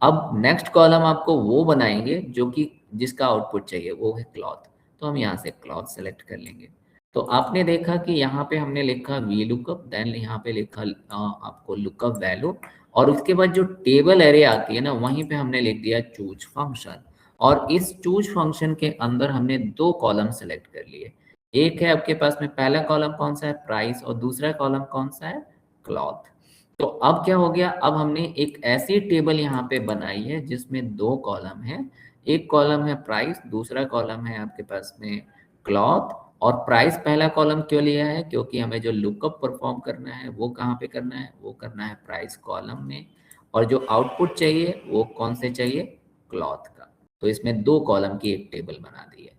अब नेक्स्ट कॉलम आपको वो बनाएंगे जो कि जिसका आउटपुट चाहिए, वो है क्लॉथ। तो हम यहाँ से क्लॉथ सेलेक्ट कर लेंगे। तो आपने देखा कि यहाँ पे हमने लिखा वी लुकअप, देन यहाँ पे लिखा आपको लुकअप वैल्यू, और उसके बाद जो टेबल एरे आती है ना वहीं पे हमने लिख दिया चूज फंक्शन। और इस चूज फंक्शन के अंदर हमने दो कॉलम सेलेक्ट कर लिए। एक है आपके पास में, पहला कॉलम कौन सा है, प्राइस, और दूसरा कॉलम कौन सा है, क्लॉथ। तो अब क्या हो गया, अब हमने एक ऐसी टेबल यहाँ पे बनाई है जिसमें दो कॉलम है। एक कॉलम है प्राइस, दूसरा कॉलम है आपके पास में क्लॉथ। और प्राइस पहला कॉलम क्यों लिया है, क्योंकि हमें जो लुकअप परफॉर्म करना है वो कहाँ पे करना है, वो करना है प्राइस कॉलम में। और जो आउटपुट चाहिए वो कौन से चाहिए, क्लॉथ का। तो इसमें दो कॉलम की एक टेबल बना दी है।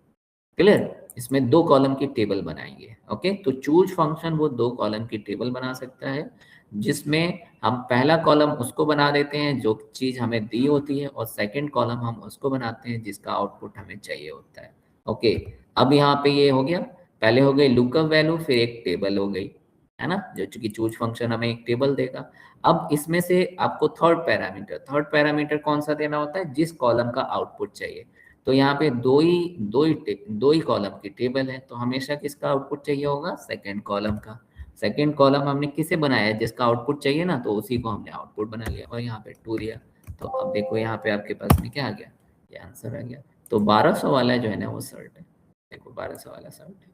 क्लियर, इसमें दो कॉलम की टेबल बनाएंगे। ओके, तो चूज फंक्शन वो दो कॉलम की टेबल बना सकता है, जिसमें हम पहला कॉलम उसको बना देते हैं जो चीज हमें दी होती है, और सेकंड कॉलम हम उसको बनाते हैं जिसका आउटपुट हमें चाहिए होता है। ओके, अब यहाँ पे ये हो गया, पहले हो गई लुकअप वैल्यू, फिर एक टेबल हो गई, है ना, जो चूंकि चूज फंक्शन हमें एक टेबल देगा। अब इसमें से आपको थर्ड पैरामीटर कौन सा देना होता है, जिस कॉलम का आउटपुट चाहिए। तो यहाँ पे दो ही कॉलम की टेबल है, तो हमेशा किसका आउटपुट चाहिए होगा, सेकंड कॉलम का। सेकंड कॉलम हमने किसे बनाया है, जिसका आउटपुट चाहिए ना, तो उसी को हमने आउटपुट बना लिया और यहाँ पे 2 दिया। तो अब देखो यहाँ पे आपके पास में क्या आ गया, ये आंसर आ गया। तो 1200 वाला जो है ना वो शर्ट है, देखो 1200 वाला शर्ट है।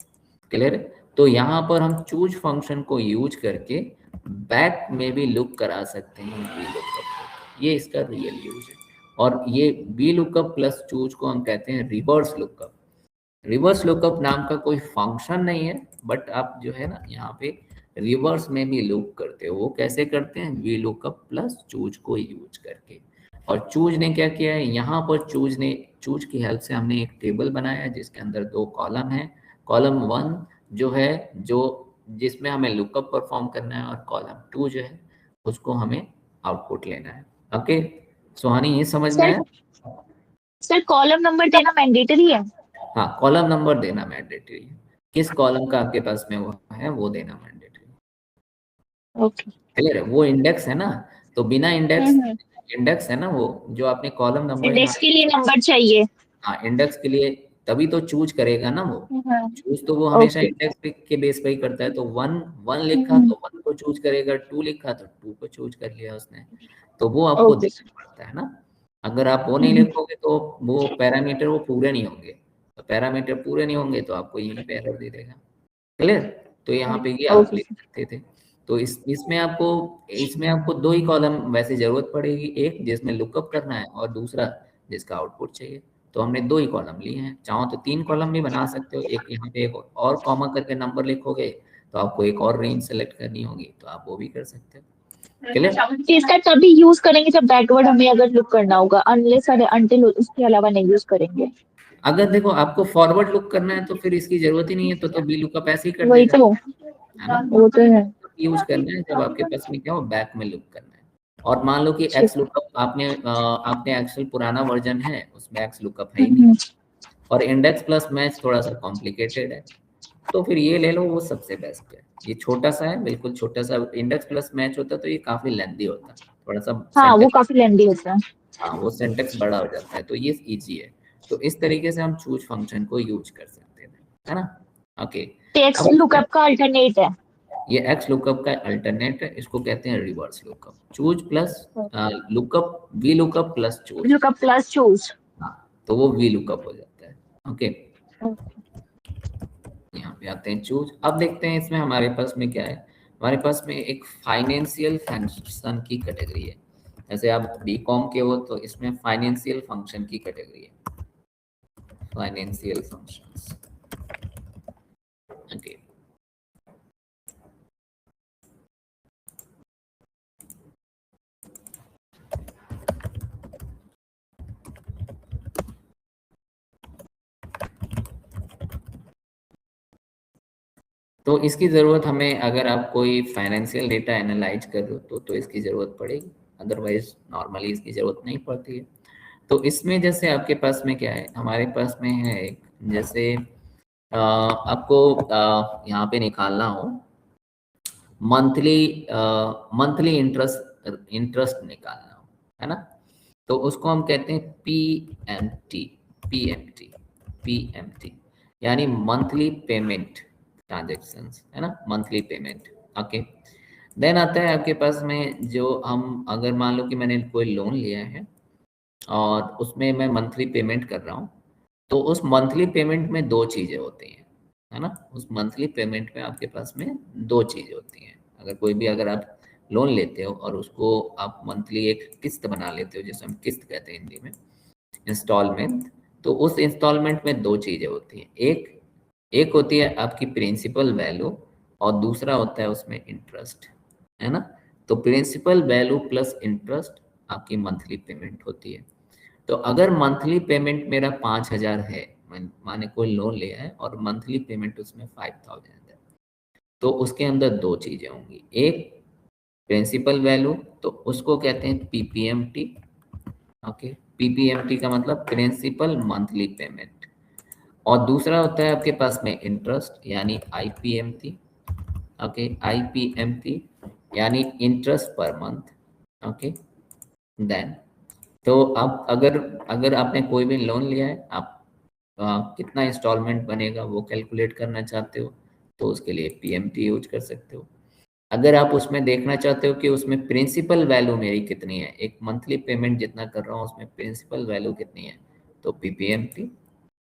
क्लियर है। तो यहाँ पर हम चूज फंक्शन को यूज करके बैक में भी लुक करा सकते हैं वी लुकअप, ये इसका रियल यूज है। और ये वी लुकअप प्लस चूज को हम कहते हैं रिवर्स लुकअप। रिवर्स लुकअप नाम का कोई फंक्शन नहीं है, बट आप जो है ना यहाँ पे रिवर्स में भी लुक करते हो। वो कैसे करते हैं, वी लुकअप प्लस चूज को यूज करके। और चूज ने क्या किया है, यहाँ पर चूज की हेल्प से हमने एक टेबल बनाया है जिसके अंदर दो कॉलम है। कॉलम 1 जो है, जो जिसमें हमें लुकअप परफॉर्म करना है, और कॉलम 2 जो है उसको हमें आउटपुट लेना है। ओके, सुहानी ये समझ में सर आया। सर कॉलम नंबर देना मैंडेटरी है? हाँ, कॉलम नंबर देना मैंडेटरी है, किस कॉलम का आपके पास में वो है वो देना मैंडेटरी। ओके। क्लियर है, वो इंडेक्स है ना, तो बिना इंडेक्स, हम्म। इंडेक्स है ना वो, जो आपने कॉलम नंबर यहाँ, इंडेक्स के लिए नंबर चाहिए। हाँ इंडेक्स के लिए, तभी तो चूज करेगा ना वो। हम्म। चूज तो वो हमेशा ओके। इंडेक्स के बेस पे ही करता है। तो वन वन लिखा हम्म। तो 1 को चूज करेगा, 2 लिखा तो 2 को चूज कर लिया उसने। तो वो आपको ओके सर। देखना पड़ता है ना। अगर आप वो नहीं हम्म। लिखोगे तो वो पैरामीटर वो पूरे नहीं होंगे। तो पैरामीटर पूरे नहीं होंगे तो आपको यहीं पे एरर दे देगा। क्लियर। तो यहाँ पे ये आप ओके लिख सर। सकते थे। तो इसमें आपको दो ही कॉलम वैसे जरूरत पड़ेगी, एक जिसमें लुकअप करना है और दूसरा जिसका आउटपुट चाहिए। तो हमने 2 ही कॉलम लिए हैं। चाहो तो 3 कॉलम भी बना सकते हो, एक यहाँ पे एक और कॉमा करके नंबर लिखोगे तो आपको एक और रेंज सेलेक्ट करनी होगी, तो आप वो भी कर सकते हो। क्लियर? इसका तभी यूज करेंगे जब बैकवर्ड हमें अगर लुक करना होगा, अनलेस अनटिल उसके अलावा नहीं यूज करेंगे। अगर देखो आपको फॉरवर्ड लुक करना है तो फिर इसकी जरूरत ही नहीं है, तो वी लुकअप ऐसे ही कर वही देगा, तो, है ना। वो तो है। यूज करना है जब आपके पास में क्या हो, बैक में लुक करना है। और मान लो कि ठीक। एक्स लुकअप आपने एक्सेल पुराना वर्जन है, उसमें एक्स लुकअप है ही नहीं, हम्म, और इंडेक्स प्लस मैच थोड़ा सा कॉम्प्लिकेटेड है, तो फिर ये ले लो, वो सबसे बेस्ट है। ये छोटा सा है, बिल्कुल छोटा सा। इंडेक्स प्लस मैच होता तो ये काफी लेंदी होता, थोड़ा सा हाँ वो सेंटेक्स, काफी लेंदी होता है। हाँ वो सेंटेक्स बड़ा हो जाता है, तो ये इजी है। तो इस तरीके से हम चूज फंक्शन को यूज कर सकते हैं, है ना। ओके। टेक्स्ट अब लुकअप का अल्टरनेट है। ये एक्स लुकअप का अल्टरनेट है, इसको कहते हैं reverse lookup. Choose plus lookup, V lookup plus choose, lookup plus choose. हाँ, तो वो वी लुकअप हो जाता है। ओके, यहाँ पे आते हैं चूज। अब देखते हैं इसमें हमारे पास में क्या है। हमारे पास में एक फाइनेंशियल फंक्शन की कैटेगरी है। जैसे आप बीकॉम के हो तो इसमें फाइनेंशियल फंक्शन की कैटेगरी है, फाइनेंशियल फंक्शंस। ओके, तो इसकी ज़रूरत हमें, अगर आप कोई फाइनेंशियल डेटा एनालाइज कर रहे हो तो इसकी ज़रूरत पड़ेगी, अदरवाइज नॉर्मली इसकी ज़रूरत नहीं पड़ती है। तो इसमें जैसे आपके पास में क्या है, हमारे पास में है एक, जैसे आपको यहाँ पे निकालना हो मंथली, मंथली इंटरेस्ट निकालना हो, है ना। तो उसको हम कहते हैं पीएमटी, पीएमटी, पीएमटी, यानी मंथली पेमेंट ट्रांजेक्शन्स, है ना, मंथली पेमेंट। ओके, देन आता है आपके पास में, जो हम अगर मान लो कि मैंने कोई लोन लिया है और उसमें मैं मंथली पेमेंट कर रहा हूँ, तो उस मंथली पेमेंट में 2 चीज़ें होती हैं, है ना। उस मंथली पेमेंट में आपके पास में 2 चीज़ें होती हैं। अगर कोई भी, अगर आप लोन लेते हो और उसको आप मंथली एक किस्त बना लेते हो, जैसे हम किस्त कहते हैं हिंदी में, इंस्टॉलमेंट, तो उस इंस्टॉलमेंट में 2 चीज़ें होती हैं। एक एक होती है आपकी प्रिंसिपल वैल्यू, और दूसरा होता है उसमें इंटरेस्ट, है ना। तो प्रिंसिपल वैल्यू प्लस इंटरेस्ट आपकी मंथली पेमेंट होती है। तो अगर मंथली पेमेंट मेरा 5,000 है, माने कोई लोन लिया है और मंथली पेमेंट उसमें 5,000 है, तो उसके अंदर 2 चीज़ें होंगी। एक प्रिंसिपल वैल्यू, तो उसको कहते हैं पीपीएमटी। ओके, पीपीएमटी का मतलब प्रिंसिपल मंथली पेमेंट। और दूसरा होता है आपके पास में इंटरेस्ट, यानी आईपीएमटी। ओके, आईपीएमटी यानी इंटरेस्ट पर मंथ। ओके, देन, तो आप अगर अगर आपने कोई भी लोन लिया है, आप कितना इंस्टॉलमेंट बनेगा वो कैलकुलेट करना चाहते हो, तो उसके लिए पीएमटी यूज कर सकते हो। अगर आप उसमें देखना चाहते हो कि उसमें प्रिंसिपल वैल्यू मेरी कितनी है, एक मंथली पेमेंट जितना कर रहा हूँ उसमें प्रिंसिपल वैल्यू कितनी है, तो पीपीएमटी।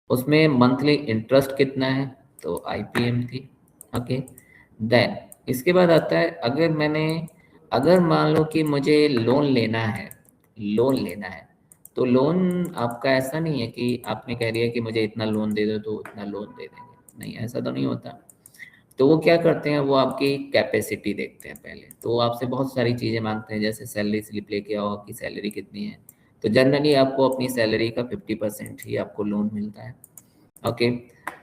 उसमें मंथली इंटरेस्ट कितना है, तो आईपीएमटी। ओके, देन इसके बाद आता है, अगर मान लो कि मुझे लोन लेना है, लोन लेना है, तो लोन आपका ऐसा नहीं है कि आपने कह दिया कि मुझे इतना लोन दे दो तो उतना लोन दे देंगे, नहीं, ऐसा तो नहीं होता। तो वो क्या करते हैं, वो आपकी कैपेसिटी देखते हैं पहले, तो वो आपसे बहुत सारी चीज़ें मांगते हैं, जैसे सैलरी स्लिप लेके आओ, आपकी सैलरी कितनी है। तो जनरली आपको अपनी सैलरी का 50% ही आपको लोन मिलता है। ओके,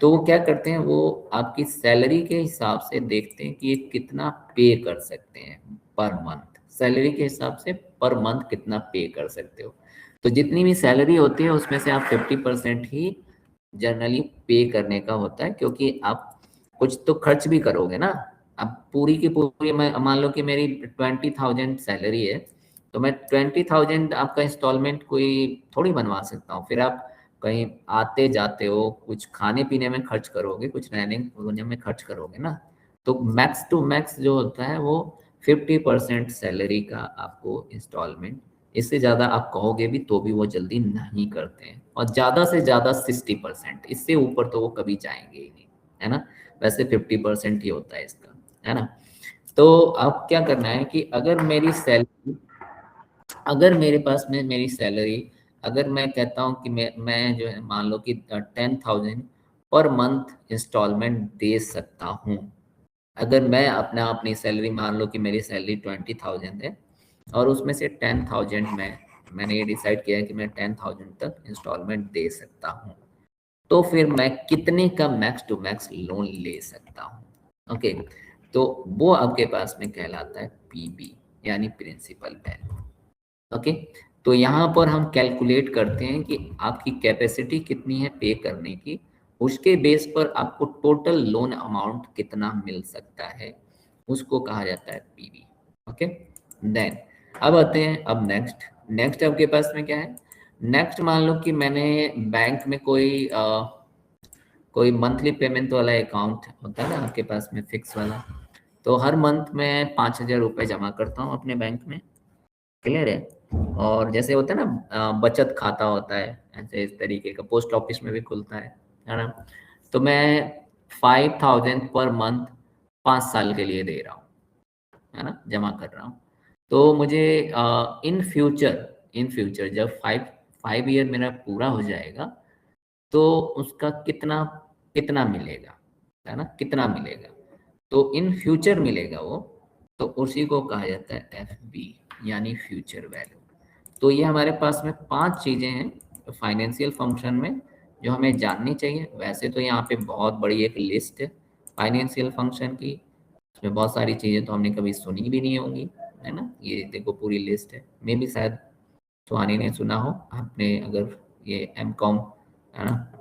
तो वो क्या करते हैं, वो आपकी सैलरी के हिसाब से देखते हैं कि ये कितना पे कर सकते हैं पर मंथ, सैलरी के हिसाब से पर मंथ कितना पे कर सकते हो। तो जितनी भी सैलरी होती है उसमें से आप 50% ही जनरली पे करने का होता है, क्योंकि आप कुछ तो खर्च भी करोगे ना। अब पूरी की पूरी, मैं मान लो कि मेरी 20,000 सैलरी है, तो मैं 20,000 आपका इंस्टॉलमेंट कोई थोड़ी बनवा सकता हूँ। फिर आप कहीं आते जाते हो, कुछ खाने पीने में खर्च करोगे, कुछ रहने होने में खर्च करोगे ना। तो मैक्स टू मैक्स जो होता है वो 50% सैलरी का आपको इंस्टॉलमेंट। इससे ज़्यादा आप कहोगे भी तो भी वो जल्दी नहीं करते हैं, और ज़्यादा से ज़्यादा 60%, इससे ऊपर तो वो कभी जाएंगे ही नहीं, है ना। वैसे 50% ही होता है इसका, है ना। तो आप क्या करना है कि अगर मेरी सैलरी, अगर मेरे पास में मेरी सैलरी अगर मैं कहता हूँ कि मैं जो है मान लो कि 10,000 पर मंथ इंस्टॉलमेंट दे सकता हूँ। अगर मैं अपनी सैलरी मान लो कि मेरी सैलरी 20,000 है और उसमें से 10,000 मैंने ये डिसाइड किया है कि मैं 10,000 तक इंस्टॉलमेंट दे सकता हूँ, तो फिर मैं कितने का मैक्स टू मैक्स लोन ले सकता हूँ। ओके, तो वो आपके पास में कहलाता है पीबी, यानी प्रिंसिपल वैल्यू। ओके, तो यहाँ पर हम कैलकुलेट करते हैं कि आपकी कैपेसिटी कितनी है पे करने की, उसके बेस पर आपको टोटल लोन अमाउंट कितना मिल सकता है, उसको कहा जाता है पीवी। ओके, देन अब आते हैं अब नेक्स्ट आपके पास में क्या है। नेक्स्ट मान लो कि मैंने बैंक में कोई मंथली पेमेंट वाला अकाउंट होता है ना आपके पास में, फिक्स वाला। तो हर मंथ में 5,000 रुपये जमा करता हूँ अपने बैंक में, क्लियर है। और जैसे होता है ना बचत खाता होता है, ऐसे इस तरीके का पोस्ट ऑफिस में भी खुलता है ना। तो मैं 5,000 पर मंथ 5 साल के लिए दे रहा हूँ, है ना, जमा कर रहा हूँ। तो मुझे इन फ्यूचर जब 5 ईयर मेरा पूरा हो जाएगा, तो उसका कितना कितना मिलेगा, है ना, कितना मिलेगा, तो इन फ्यूचर मिलेगा वो, तो उसी को कहा जाता है एफ बी, यानी फ्यूचर वैल्यू। तो ये हमारे पास में 5 चीज़ें हैं फाइनेंशियल फंक्शन में जो हमें जाननी चाहिए। वैसे तो यहाँ पे बहुत बड़ी एक लिस्ट है फाइनेंशियल फंक्शन की, इसमें बहुत सारी चीज़ें तो हमने कभी सुनी भी नहीं होंगी, है ना। ये देखो पूरी लिस्ट है, मे भी शायद सुहानी ने सुना हो, आपने अगर ये एम कॉम, है ना,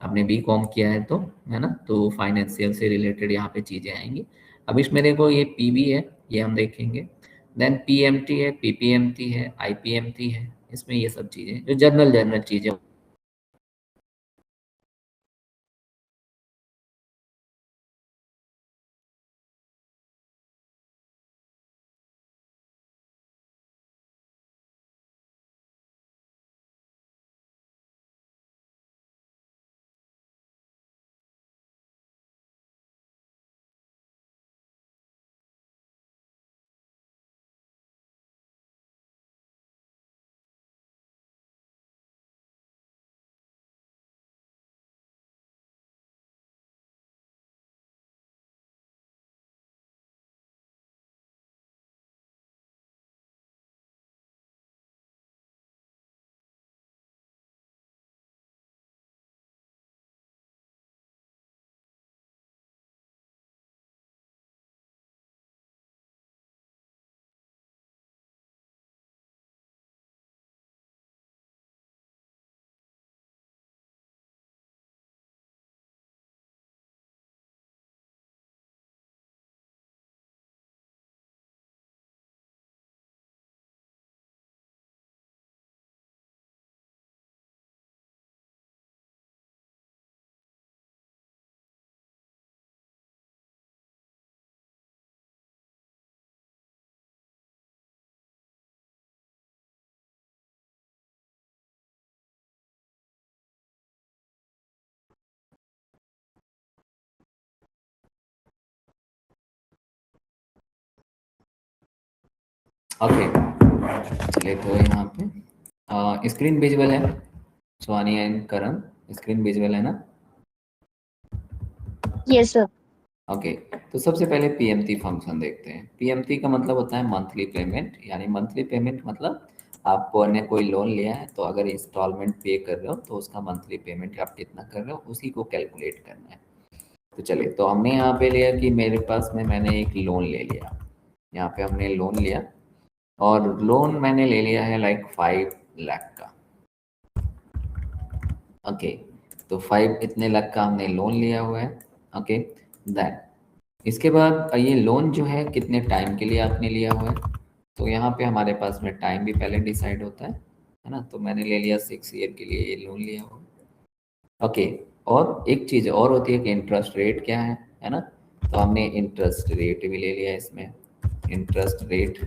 आपने बी कॉम किया है तो, है ना, तो फाइनेंशियल से रिलेटेड यहाँ पे चीज़ें आएंगी। अब इसमें देखो ये पीबी है, ये हम देखेंगे। देन पीएमटी है, पीपीएमटी है, आईपीएमटी है, इसमें ये सब चीज़ें जो जनरल चीज़ें। ओके, चलिए तो यहाँ पे स्क्रीन विजुअल है, सुहानी एंड करण, स्क्रीन विजुअल है ना। Yes sir. ओके, तो सबसे पहले पीएमटी फंक्शन देखते हैं। पीएमटी का मतलब होता है मंथली पेमेंट, यानी मंथली पेमेंट मतलब आपने कोई लोन लिया है तो अगर इंस्टॉलमेंट पे कर रहे हो तो उसका मंथली पेमेंट आप कितना कर रहे हो उसी को कैलकुलेट करना है। तो चलिए, तो हमने यहाँ पे लिया कि मेरे पास में मैंने एक लोन ले लिया, यहाँ पे हमने लोन लिया और लोन मैंने ले लिया है लाइक 5 लाख का। ओके, तो 5 लाख का हमने लोन लिया हुआ है। ओके, देन इसके बाद ये लोन जो है कितने टाइम के लिए आपने लिया हुआ है, तो यहाँ पे हमारे पास में टाइम भी पहले डिसाइड होता है ना। तो मैंने ले लिया 6 ईयर के लिए ये लोन लिया हुआ। ओके, और एक चीज़ और होती है कि इंटरेस्ट रेट क्या है ना। तो हमने इंटरेस्ट रेट भी ले लिया इसमें, इंटरेस्ट रेट,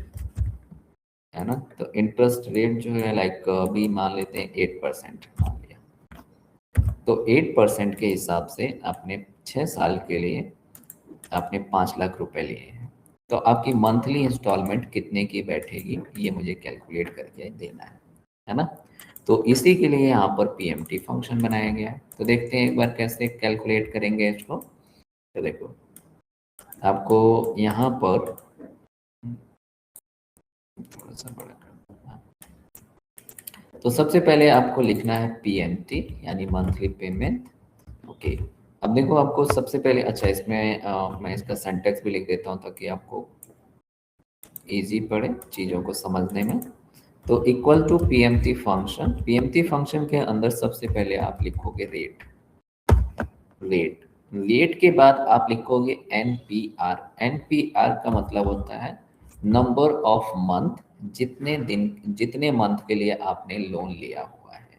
है ना। तो इंटरेस्ट रेट जो है लाइक अभी मान लेते हैं 8% मान लिया। तो 8% के हिसाब से आपने 6 साल के लिए आपने 5 लाख रुपए लिए हैं, तो आपकी मंथली इंस्टॉलमेंट कितने की बैठेगी ये मुझे कैलकुलेट करके देना है ना। तो इसी के लिए यहाँ पर पीएमटी फंक्शन बनाया गया है। तो देखते हैं एक बार कैसे कैलकुलेट करेंगे इसको। तो देखो आपको यहाँ पर थोड़ा सा बड़ा करना। तो सबसे पहले आपको लिखना है पीएमटी यानी मंथली पेमेंट। ओके, अब देखो आपको सबसे पहले, अच्छा इसमें मैं इसका सिंटैक्स भी लिख देता हूँ ताकि आपको इजी पड़े चीज़ों को समझने में। तो equal to PMT function, PMT function के अंदर सबसे पहले आप लिखोगे रेट। रेट रेट के बाद आप लिखोगे एनपीआर। एनपीआर का मतलब होता है नंबर ऑफ मंथ, जितने दिन, जितने मंथ के लिए आपने लोन लिया हुआ है।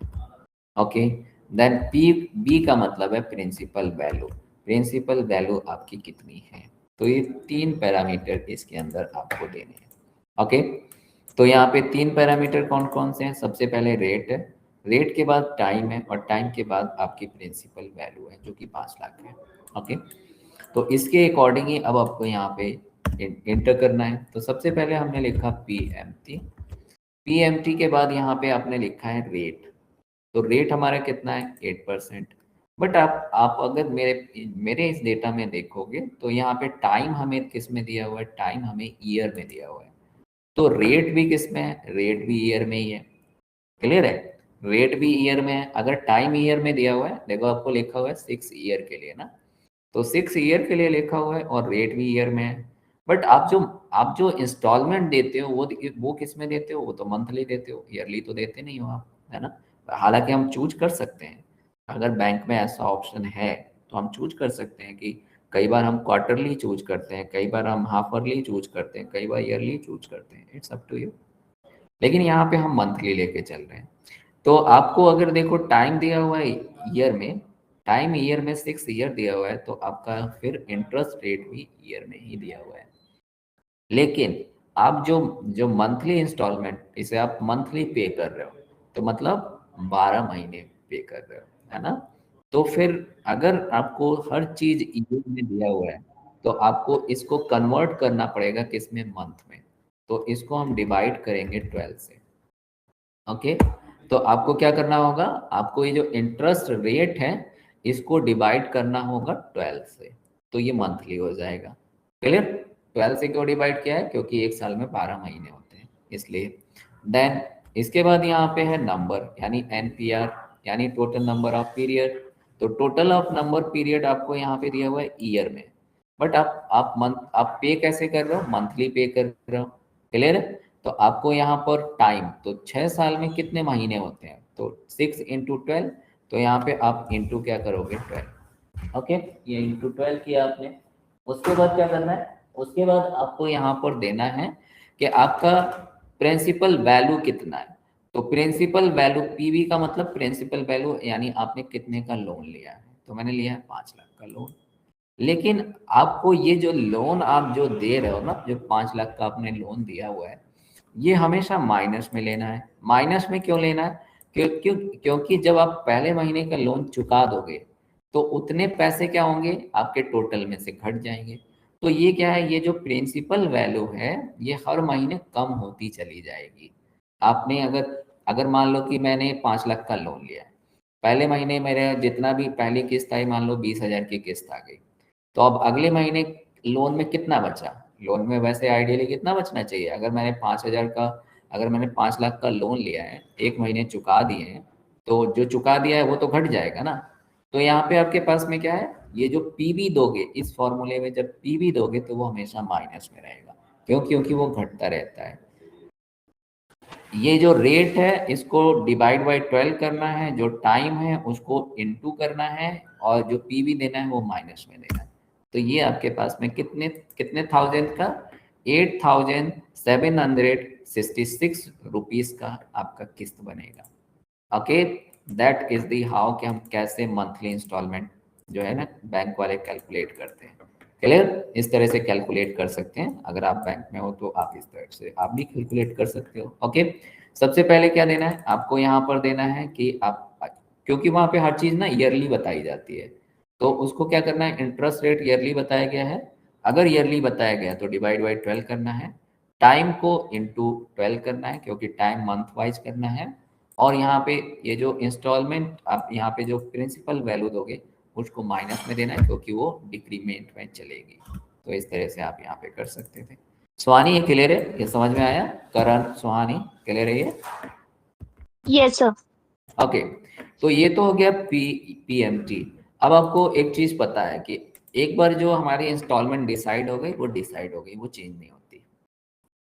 ओके, देन पी बी का मतलब है प्रिंसिपल वैल्यू। प्रिंसिपल वैल्यू आपकी कितनी है। तो ये तीन पैरामीटर इसके अंदर आपको देने हैं। ओके, तो यहाँ पे तीन पैरामीटर कौन कौन से हैं। सबसे पहले रेट है, रेट के बाद टाइम है, और टाइम के बाद आपकी प्रिंसिपल वैल्यू है जो कि 5 लाख है। ओके, तो इसके अकॉर्डिंग ही अब आपको यहाँ पे इंटर करना है। तो सबसे पहले हमने लिखा पीएमटी। पीएमटी के बाद यहाँ पे आपने लिखा है रेट। तो रेट हमारा कितना है 8%। बट आप अगर मेरे मेरे इस डेटा में देखोगे तो यहाँ पे टाइम हमें किस में दिया हुआ है, टाइम हमें ईयर में दिया हुआ है। तो रेट भी किस में है, रेट भी ईयर में ही है। क्लियर है, रेट भी ईयर में है। अगर टाइम ईयर में दिया हुआ है, देखो आपको लिखा हुआ है 6 ईयर के लिए ना, तो 6 ईयर के लिए लिखा हुआ है और रेट भी ईयर में है। बट आप जो इंस्टॉलमेंट देते हो वो किस में देते हो, वो तो मंथली देते हो, ईयरली तो देते नहीं हो आप, है ना। हालांकि हम चूज कर सकते हैं, अगर बैंक में ऐसा ऑप्शन है तो हम चूज कर सकते हैं कि कई बार हम क्वार्टरली चूज करते हैं, कई बार हम हाफ ईयरली चूज करते हैं, कई बार ईयरली चूज करते हैं, इट्स अप टू यू। लेकिन यहाँ पे हम मंथली लेके चल रहे हैं। तो आपको अगर देखो टाइम दिया हुआ है ईयर में, टाइम ईयर में 6 ईयर दिया हुआ है, तो आपका फिर इंटरेस्ट रेट भी ईयर में ही दिया हुआ है। लेकिन आप जो जो मंथली इंस्टॉलमेंट, इसे आप मंथली पे कर रहे हो, तो मतलब 12 महीने पे कर रहे हो, है ना। तो फिर अगर आपको हर चीज ईयर में दिया हुआ है, तो आपको इसको कन्वर्ट करना पड़ेगा किसमें, मंथ में। तो इसको हम डिवाइड करेंगे 12 से। ओके, तो आपको क्या करना होगा, आपको ये जो इंटरेस्ट रेट है इसको डिवाइड करना होगा 12 से, तो ये मंथली हो जाएगा। क्लियर, 12 से क्यों डिवाइड किया है, क्योंकि एक साल में 12 महीने होते हैं इसलिए। देन इसके बाद यहाँ पे है नंबर यानी एनपीआर, यानी टोटल नंबर ऑफ पीरियड। तो टोटल ऑफ नंबर पीरियड आपको यहाँ पे दिया हुआ है ईयर में, बट आप मंथ, आप पे कैसे कर रहे हो, मंथली पे कर रहे हो। क्लियर है, तो आपको यहाँ पर टाइम, तो 6 साल में कितने महीने होते हैं, तो 6 × 12। तो यहाँ पे आप इंटू क्या करोगे, 12। ओके, ये इंटू 12 किया आपने। उसके बाद क्या करना है, उसके बाद आपको यहाँ पर देना है कि आपका प्रिंसिपल वैल्यू कितना है। तो प्रिंसिपल वैल्यू, पीवी का मतलब प्रिंसिपल वैल्यू, यानी आपने कितने का लोन लिया है। तो मैंने लिया है 5 लाख का लोन। लेकिन आपको ये जो लोन आप जो दे रहे हो ना, जो 5 लाख का आपने लोन दिया हुआ है, ये हमेशा माइनस में लेना है। माइनस में क्यों लेना है, क्योंकि जब आप पहले महीने का लोन चुका दोगे तो उतने पैसे क्या होंगे, आपके टोटल में से घट जाएंगे। तो ये क्या है, ये जो प्रिंसिपल वैल्यू है ये हर महीने कम होती चली जाएगी। आपने अगर अगर मान लो कि मैंने 5 लाख का लोन लिया है, पहले महीने मेरे जितना भी पहली किस्त आई, मान लो 20,000 की किस्त आ गई, तो अब अगले महीने लोन में कितना बचा, लोन में वैसे आइडियली कितना बचना चाहिए, अगर मैंने 5,000 का, अगर मैंने 5 लाख का लोन लिया है, एक महीने चुका दिए हैं, तो जो चुका दिया है वो तो घट जाएगा ना। तो यहाँ पे आपके पास में क्या है, ये जो पीवी दोगे इस फॉर्मूले में, जब पीवी दोगे तो वो हमेशा माइनस में रहेगा। क्यों, क्योंकि वो घटता रहता है। ये जो रेट है इसको डिवाइड बाई 12 करना है, जो टाइम है उसको इनटू करना है, और जो पीवी देना है वो माइनस में देना है। तो ये आपके पास में कितने कितने थाउजेंड का, 8,766 रुपीज का आपका किस्त बनेगा। Okay, that is the how कि हम कैसे मंथली इंस्टॉलमेंट जो है ना बैंक वाले कैलकुलेट करते हैं। क्लियर, इस तरह से कैलकुलेट कर सकते हैं। अगर आप बैंक में हो तो आप इस तरह से आप भी कैलकुलेट कर सकते हो। ओके, सबसे पहले क्या देना है आपको, यहाँ पर देना है कि आप, क्योंकि वहाँ पे हर चीज़ ना ईयरली बताई जाती है, तो उसको क्या करना है, इंटरेस्ट रेट ईयरली बताया गया है, अगर ईयरली बताया गया तो डिवाइड बाई 12 करना है, टाइम को इंटू 12 करना है क्योंकि टाइम मंथ वाइज करना है, और यहाँ पे ये जो इंस्टॉलमेंट आप यहाँ पे जो प्रिंसिपल वैल्यू दोगे उसको माइनस में देना है, क्योंकि वो डिक्रीमेंट में चलेगी। तो इस तरह से आप यहाँ पे कर सकते थे। सुहानी ये क्लियर है, ये समझ में आया? करण, सुहानी क्लियर है ये? Yes sir. ओके, तो ये तो हो गया पीएमटी। अब आपको एक चीज पता है कि एक बार जो हमारी इंस्टॉलमेंट डिसाइड हो गई वो डिसाइड हो गई, वो चेंज नहीं होती।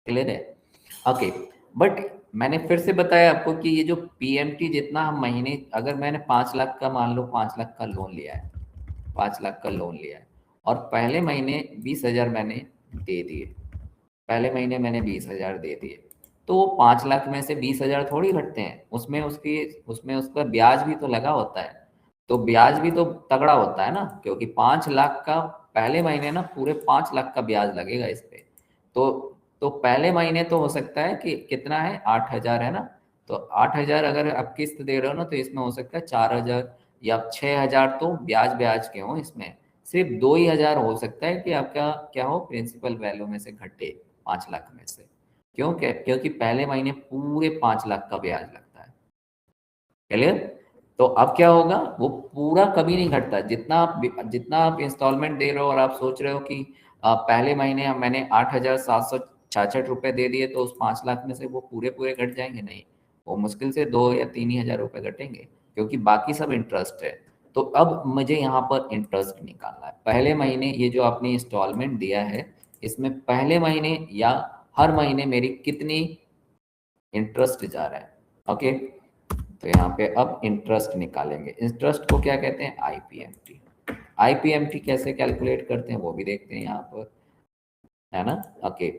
क्लियर है? ओके, बट मैंने फिर से बताया आपको कि ये जो पीएमटी जितना हम महीने, अगर मैंने 5 लाख का, मान लो 5 लाख का लोन लिया है, 5 लाख का लोन लिया है और पहले महीने 20,000 मैंने दे दिए, पहले महीने मैंने 20,000 दे दिए, तो वो 5 लाख में से 20,000 थोड़ी घटते हैं, उसमें उसका ब्याज भी तो लगा होता है। तो ब्याज भी तो तगड़ा होता है ना, क्योंकि 5 लाख का पहले महीने ना पूरे 5 लाख का ब्याज लगेगा इस पे। तो तो पहले महीने तो हो सकता है कि कितना है, 8,000 है ना। तो 8,000 अगर आप किस्त दे रहे हो ना, तो इसमें हो सकता है 4,000 या 6,000 तो ब्याज ब्याज के हो इसमें। सिर्फ 2 ही हजार हो सकता है कि आपका क्या हो, प्रिंसिपल वैल्यू में से घटे 5 लाख में से। क्यों? क्या? क्योंकि पहले महीने पूरे 5 लाख का ब्याज लगता है। क्लियर? तो अब क्या होगा, वो पूरा कभी नहीं घटता। जितना आप इंस्टॉलमेंट दे रहे हो और आप सोच रहे हो कि पहले महीने मैंने 8,766 रुपये दे दिए तो उस 5 लाख में से वो पूरे पूरे घट जाएंगे, नहीं। वो मुश्किल से 2 या 3 ही हजार रुपये घटेंगे, क्योंकि बाकी सब इंटरेस्ट है। तो अब मुझे यहाँ पर इंटरेस्ट निकालना है। पहले महीने ये जो आपने इंस्टॉलमेंट दिया है, इसमें पहले महीने या हर महीने मेरी कितनी इंटरेस्ट जा रहा है। ओके, तो यहाँ पे अब इंटरेस्ट निकालेंगे। इंटरेस्ट को क्या कहते हैं? आईपीएमटी। आईपीएमटी कैसे कैलकुलेट करते हैं वो भी देखते हैं यहाँ पर, है ना। ओके,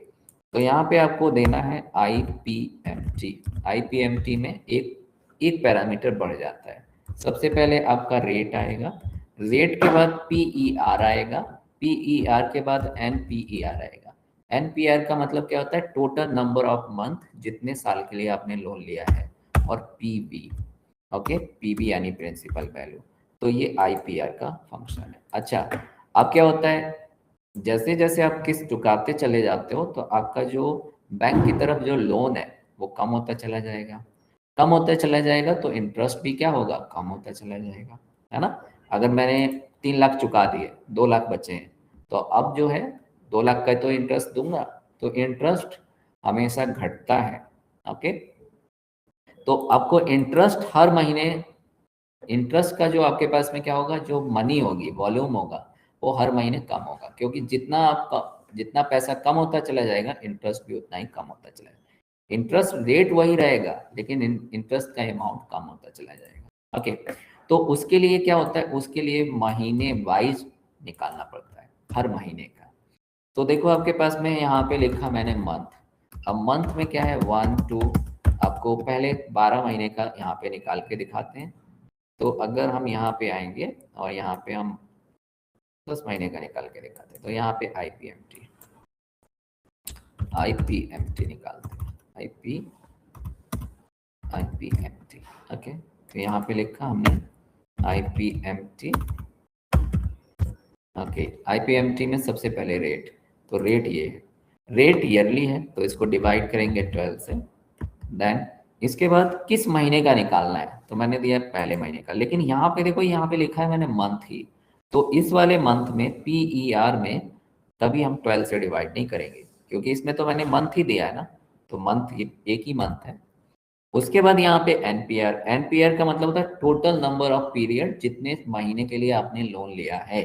तो यहाँ पे आपको देना है आईपीएमटी। आईपीएमटी में एक एक पैरामीटर बढ़ जाता है। सबसे पहले आपका रेट आएगा, रेट के बाद पीईआर आएगा, पीईआर के बाद एनपीईआर आएगा। एनपीआर का मतलब क्या होता है? टोटल नंबर ऑफ मंथ, जितने साल के लिए आपने लोन लिया है। और पीबी, ओके, पीबी यानी प्रिंसिपल वैल्यू। तो ये आईपीआर का फंक्शन है। अच्छा, अब क्या होता है, जैसे जैसे आप किस्त चुकाते चले जाते हो तो आपका जो बैंक की तरफ जो लोन है वो कम होता चला जाएगा। कम होता चला जाएगा तो इंटरेस्ट भी क्या होगा, कम होता चला जाएगा, है ना। अगर मैंने 3 लाख चुका दिए, 2 लाख बचे हैं, तो अब जो है 2 लाख का तो इंटरेस्ट दूंगा, तो इंटरेस्ट हमेशा घटता है। ओके, तो आपको इंटरेस्ट हर महीने, इंटरेस्ट का जो आपके पास में क्या होगा, जो मनी होगी, वॉल्यूम होगा, वो हर महीने कम होगा, क्योंकि जितना पैसा कम होता चला जाएगा, इंटरेस्ट भी उतना ही कम होता चला जाएगा। इंटरेस्ट रेट वही रहेगा, लेकिन इंटरेस्ट का अमाउंट कम होता चला जाएगा। ओके, तो उसके लिए क्या होता है, उसके लिए महीने वाइज निकालना पड़ता है, हर महीने का। तो देखो आपके पास में यहाँ पे लिखा मैंने मंथ। अब मंथ में क्या है, 1 2, आपको पहले 12 महीने का यहाँ पे निकाल के दिखाते हैं। तो अगर हम यहाँ पे आएंगे और यहाँ पे हम 10 महीने का निकाल के दिखाते हैं, तो यहाँ पे आईपीएमटी आईपीएमटी निकालते हैं, आईपीएमटी। ओके, तो यहाँ पे लिखा हमने आईपीएमटी। ओके, आईपीएमटी में सबसे पहले रेट, तो रेट ये है, रेट ईयरली है तो इसको डिवाइड करेंगे 12 से। देन इसके बाद किस महीने का निकालना है, तो मैंने दिया है पहले महीने का, लेकिन यहाँ पे देखो, यहाँ पे लिखा है मैंने मंथ ही। तो इस वाले मंथ में पीईआर में कभी हम 12 से डिवाइड नहीं करेंगे, क्योंकि इसमें तो मैंने मंथ ही दिया है ना, तो मंथ एक ही मंथ है। उसके बाद यहाँ पे एनपीआर, एनपीआर का मतलब होता है टोटल नंबर ऑफ पीरियड, जितने महीने के लिए आपने लोन लिया है।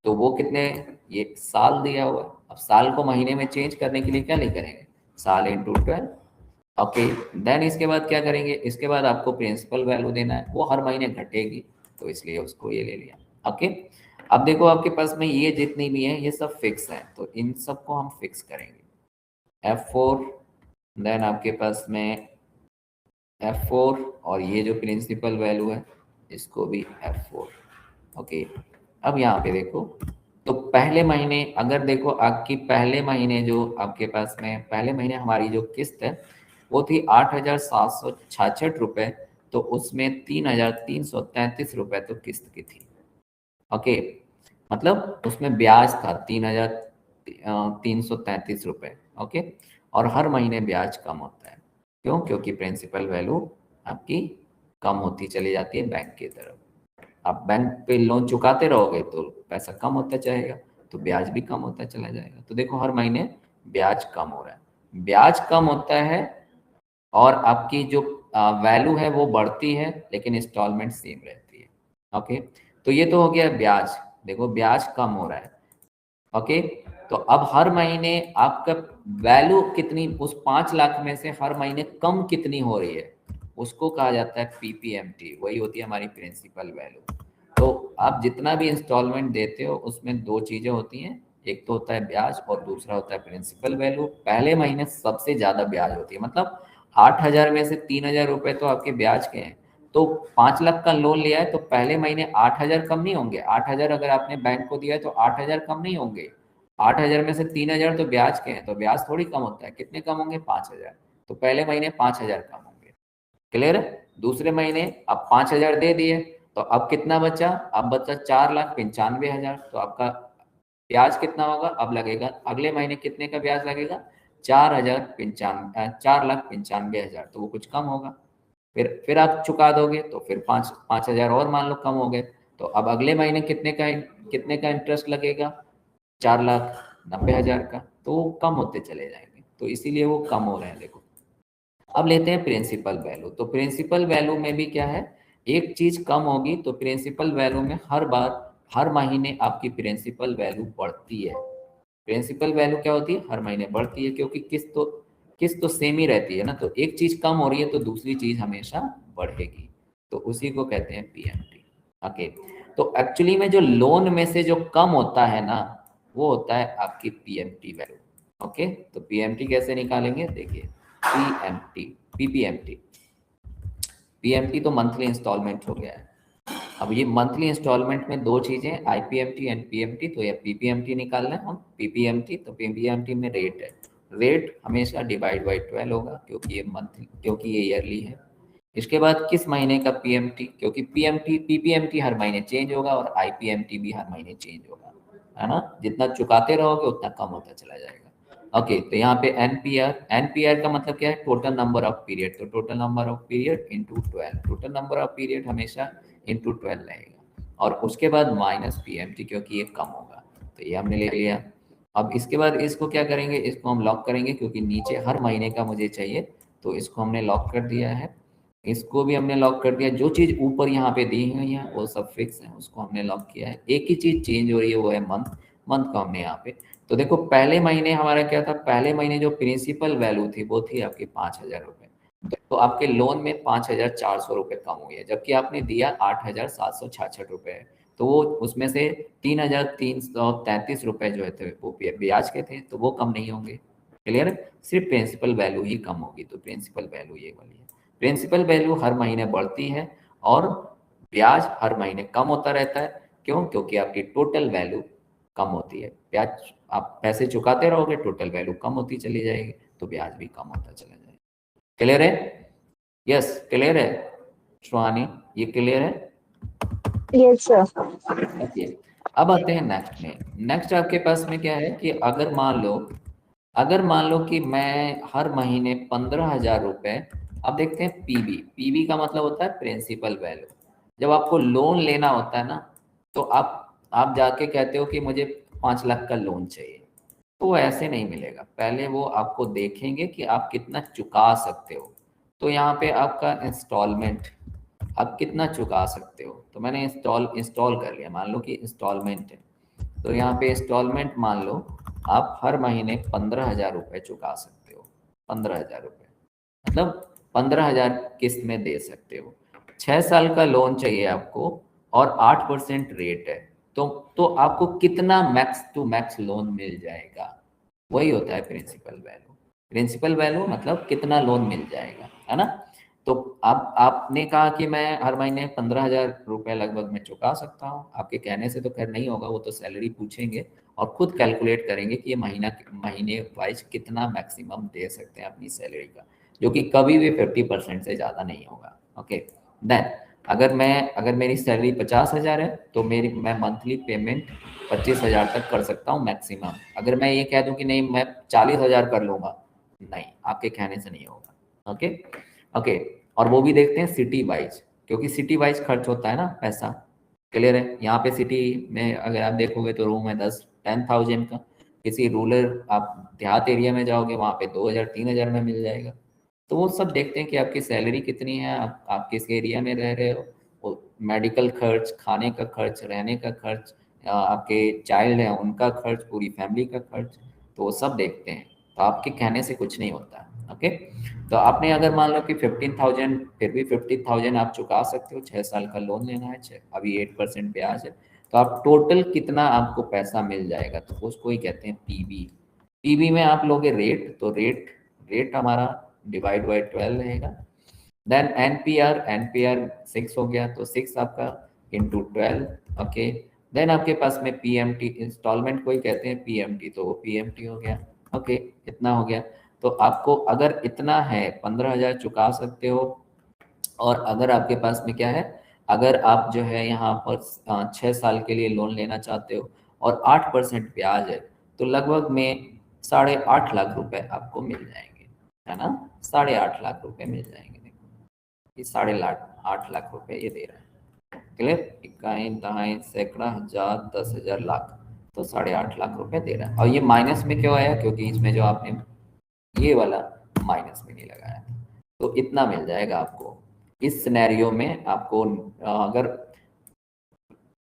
तो वो कितने, ये साल दिया हुआ है। अब साल को महीने में चेंज करने के लिए क्या नहीं करेंगे, साल इंटू 12। ओके, देन इसके बाद क्या करेंगे, इसके बाद आपको प्रिंसिपल वैल्यू देना है, वो हर महीने घटेगी, तो इसलिए उसको ये ले लिया। ओके, अब देखो आपके पास में ये जितनी भी है ये सब फिक्स है, तो इन सबको हम फिक्स करेंगे F4। देन आपके पास में F4, और ये जो प्रिंसिपल वैल्यू है इसको भी F4। ओके, अब यहाँ पे देखो, तो पहले महीने अगर देखो आपकी पहले महीने जो आपके पास में पहले महीने हमारी जो किस्त है वो थी 8,766 रुपये, तो उसमें 3,333 रुपये तो किस्त की थी। ओके, मतलब उसमें ब्याज था 3,333 रुपये। ओके, और हर महीने ब्याज कम होता है, क्यों? क्योंकि प्रिंसिपल वैल्यू आपकी कम होती चली जाती है बैंक की तरफ। आप बैंक पे लोन चुकाते रहोगे तो पैसा कम होता जाएगा, तो ब्याज भी कम होता चला जाएगा। तो देखो हर महीने ब्याज कम हो रहा है, ब्याज कम होता है और आपकी जो वैल्यू है वो बढ़ती है, लेकिन इंस्टॉलमेंट सेम रहती है। ओके, तो ये तो हो गया ब्याज। देखो ब्याज कम हो रहा है। ओके, तो अब हर महीने आपका वैल्यू कितनी, उस 5 लाख में से हर महीने कम कितनी हो रही है, उसको कहा जाता है पीपीएमटी। वही होती है हमारी प्रिंसिपल वैल्यू। तो आप जितना भी इंस्टॉलमेंट देते हो उसमें दो चीजें होती हैं, एक तो होता है ब्याज और दूसरा होता है प्रिंसिपल वैल्यू। पहले महीने सबसे ज्यादा ब्याज होती है, मतलब 8,000 में से 3,000 रुपए तो आपके ब्याज के हैं। तो 5 लाख का लोन लिया है तो पहले महीने 8,000 कम नहीं होंगे। 8,000 अगर आपने बैंक को दिया है तो 8,000 कम नहीं होंगे। 8,000 में से 3,000 तो ब्याज के हैं, तो ब्याज थोड़ी कम होता है। कितने कम होंगे? 5,000। तो पहले महीने 5,000 कम होंगे। क्लियर है? दूसरे महीने अब 5,000 दे दिए तो अब कितना बचा? अब बचा 4,95,000। तो आपका ब्याज कितना होगा? अब लगेगा अगले महीने कितने का ब्याज लगेगा? 4,95,000। तो वो कुछ कम होगा। फिर आप चुका दोगे तो फिर 5,000 और मान लो कम हो गए। तो अब अगले महीने कितने का इंटरेस्ट लगेगा? 4,90,000 का। तो वो कम होते चले जाएंगे, तो इसीलिए वो कम हो रहे हैं। देखो अब लेते हैं प्रिंसिपल वैल्यू। तो प्रिंसिपल वैल्यू में भी क्या है, एक चीज कम होगी तो प्रिंसिपल वैल्यू में हर बार हर महीने आपकी प्रिंसिपल वैल्यू बढ़ती है। प्रिंसिपल वैल्यू क्या होती है? हर महीने बढ़ती है, क्योंकि किस्त तो सेम ही रहती है ना। तो एक चीज कम हो रही है तो दूसरी चीज हमेशा बढ़ेगी, तो उसी को कहते हैं पीएमटी। ओके, तो एक्चुअली में जो लोन में से जो कम होता है ना, वो होता है आपकी पीएमटी वैल्यू। ओके, तो पीएमटी कैसे निकालेंगे? देखिए, पीएमटी, पीपीएमटी, पीएमटी तो मंथली इंस्टॉलमेंट हो गया है। अब ये मंथली इंस्टॉलमेंट में दो चीजें, आईपीएमटी एंड पीएमटी। तो ये पीपीएमटी निकालना है हम। पीपीएमटी, तो पीपीएमटी में रेट है, रेट हमेशा डिवाइड बाई 12 होगा, क्योंकि ये ईयरली है। इसके बाद किस महीने का पीएमटी, क्योंकि पीपीएमटी हर महीने चेंज होगा और आईपीएमटी भी हर महीने चेंज होगा, है ना। जितना चुकाते रहोगे उतना कम होता चला जाएगा। ओके, तो यहाँ पे एनपीआर, एनपीआर का मतलब क्या है? Total number of period. तो total number of period into 12, total number of period हमेशा इंटू 12 रहेगा। और उसके बाद माइनस पीएमटी, क्योंकि ये कम होगा। तो ये हमने ले लिया। अब इसके बाद इसको क्या करेंगे? इसको हम लॉक करेंगे, क्योंकि नीचे हर महीने का मुझे चाहिए, तो इसको हमने लॉक कर दिया है। इसको भी हमने लॉक कर दिया। जो चीज ऊपर यहाँ पे दी हुई है वो सब फिक्स है, उसको हमने लॉक किया है। एक ही चीज चेंज हो रही है, वो है मंथ। मंथ को हमने यहाँ पे, तो देखो पहले महीने हमारा क्या था? पहले महीने जो प्रिंसिपल वैल्यू थी वो थी आपकी 5,000 रुपये। तो आपके लोन में 5,400 रुपये कम हुई है, जबकि आपने दिया 8,766 रुपये। तो वो उसमें से 3,333 रुपये जो थे वो ब्याज के थे, तो वो कम नहीं होंगे। क्लियर है? सिर्फ प्रिंसिपल वैल्यू ही कम होगी। तो प्रिंसिपल वैल्यू ये वाली है। प्रिंसिपल वैल्यू हर महीने बढ़ती है और ब्याज हर महीने कम होता रहता है। क्यों? क्योंकि आपकी टोटल वैल्यू कम होती है। ब्याज आप पैसे चुकाते रहोगे, टोटल वैल्यू कम होती चली जाएगी, तो ब्याज भी कम होता चला जाएगा। क्लियर है? यस, क्लियर है श्वानी? ये क्लियर है? Yes sir. ओके, अब आते हैं नेक्स्ट में। नेक्स्ट आपके पास में क्या है कि अगर मान लो कि मैं हर महीने 15,000 रुपये, अब देखते हैं पीबी। पीबी का मतलब होता है प्रिंसिपल वैल्यू। जब आपको लोन लेना होता है ना, तो आप जाके कहते हो कि मुझे 5 लाख का लोन चाहिए, तो वो ऐसे नहीं मिलेगा। पहले वो आपको देखेंगे कि आप कितना चुका सकते हो। तो यहाँ पे आपका इंस्टॉलमेंट, आप कितना चुका सकते हो। तो मैंने इंस्टॉल कर लिया, मान लो कि इंस्टॉलमेंट है। तो यहाँ पे इंस्टॉलमेंट मान लो आप हर महीने 15,000 रुपये चुका सकते हो। 15,000 रुपये मतलब 15,000 किस्त में दे सकते हो। 6 साल का लोन चाहिए आपको और 8% रेट है। तो आपको कितना मैक्स टू मैक्स लोन मिल जाएगा, वही होता है प्रिंसिपल वैल्यू। प्रिंसिपल वैल्यू मतलब कितना लोन मिल जाएगा, है ना। तो अब आपने कहा कि मैं हर महीने 15,000 रुपये लगभग मैं चुका सकता हूँ। आपके कहने से तो खैर नहीं होगा, वो तो सैलरी पूछेंगे और खुद कैलकुलेट करेंगे कि ये महीने वाइज कितना मैक्सिमम दे सकते हैं अपनी सैलरी का, जो कि कभी भी 50% से ज़्यादा नहीं होगा। ओके, देन अगर मेरी सैलरी 50,000 है तो मैं मंथली पेमेंट 25,000 तक कर सकता हूँ मैक्सिमम। अगर मैं ये कह दूं कि नहीं मैं 40,000 कर लूंगा, नहीं, आपके कहने से नहीं होगा। ओके ओके, और वो भी देखते हैं सिटी वाइज, क्योंकि सिटी वाइज खर्च होता है ना पैसा। क्लियर है? यहाँ पे सिटी में अगर आप देखोगे तो रूम है 10,000 का, किसी रूरल आप देहात एरिया में जाओगे वहाँ पे 2,000 3,000 में मिल जाएगा। तो वो सब देखते हैं कि आपकी सैलरी कितनी है, आप किस एरिया में रह रहे हो, मेडिकल खर्च, खाने का खर्च, रहने का खर्च, आपके चाइल्ड हैं उनका खर्च, पूरी फैमिली का खर्च, तो वो सब देखते हैं। तो आपके कहने से कुछ नहीं होता है। ओके, तो आपने अगर मान लो कि 15,000, फिर भी 50,000 आप चुका सकते हो, 6 साल का लोन लेना है, अभी 8% ब्याज है, तो आप टोटल कितना आपको पैसा मिल जाएगा, तो उसको ही कहते हैं पीबी। पीबी में आप लोगे रेट, तो रेट रेट हमारा डिवाइड बाई 12 रहेगा। देन एनपीआर, एनपीआर 6 हो गया, तो 6 आपका इंटू 12। ओके, देन आपके पास में पीएमटी, इंस्टॉलमेंट को ही कहते हैं पीएमटी, तो वो पीएमटी हो गया। ओके, इतना हो गया। तो आपको अगर इतना है 15,000 चुका सकते हो। और अगर आपके पास में क्या है, अगर आप जो है यहाँ पर 6 साल के लिए लोन लेना चाहते हो और 8% ब्याज है, तो लगभग में 8.5 लाख रुपए आपको मिल जाएंगे, है ना? 8.5 लाख रुपए मिल जाएंगे। देखो, ये 8.5 लाख रुपए ये दे रहा है। क्लियर? इकाई, दहाई, सैकड़ा, हजार, 10,000, लाख, तो 8.5 लाख रुपए दे रहा है। और ये माइनस में क्यों आया? क्योंकि इसमें जो आपने ये वाला माइनस में नहीं लगाया था। तो इतना मिल जाएगा आपको इस सिनेरियो में। आपको अगर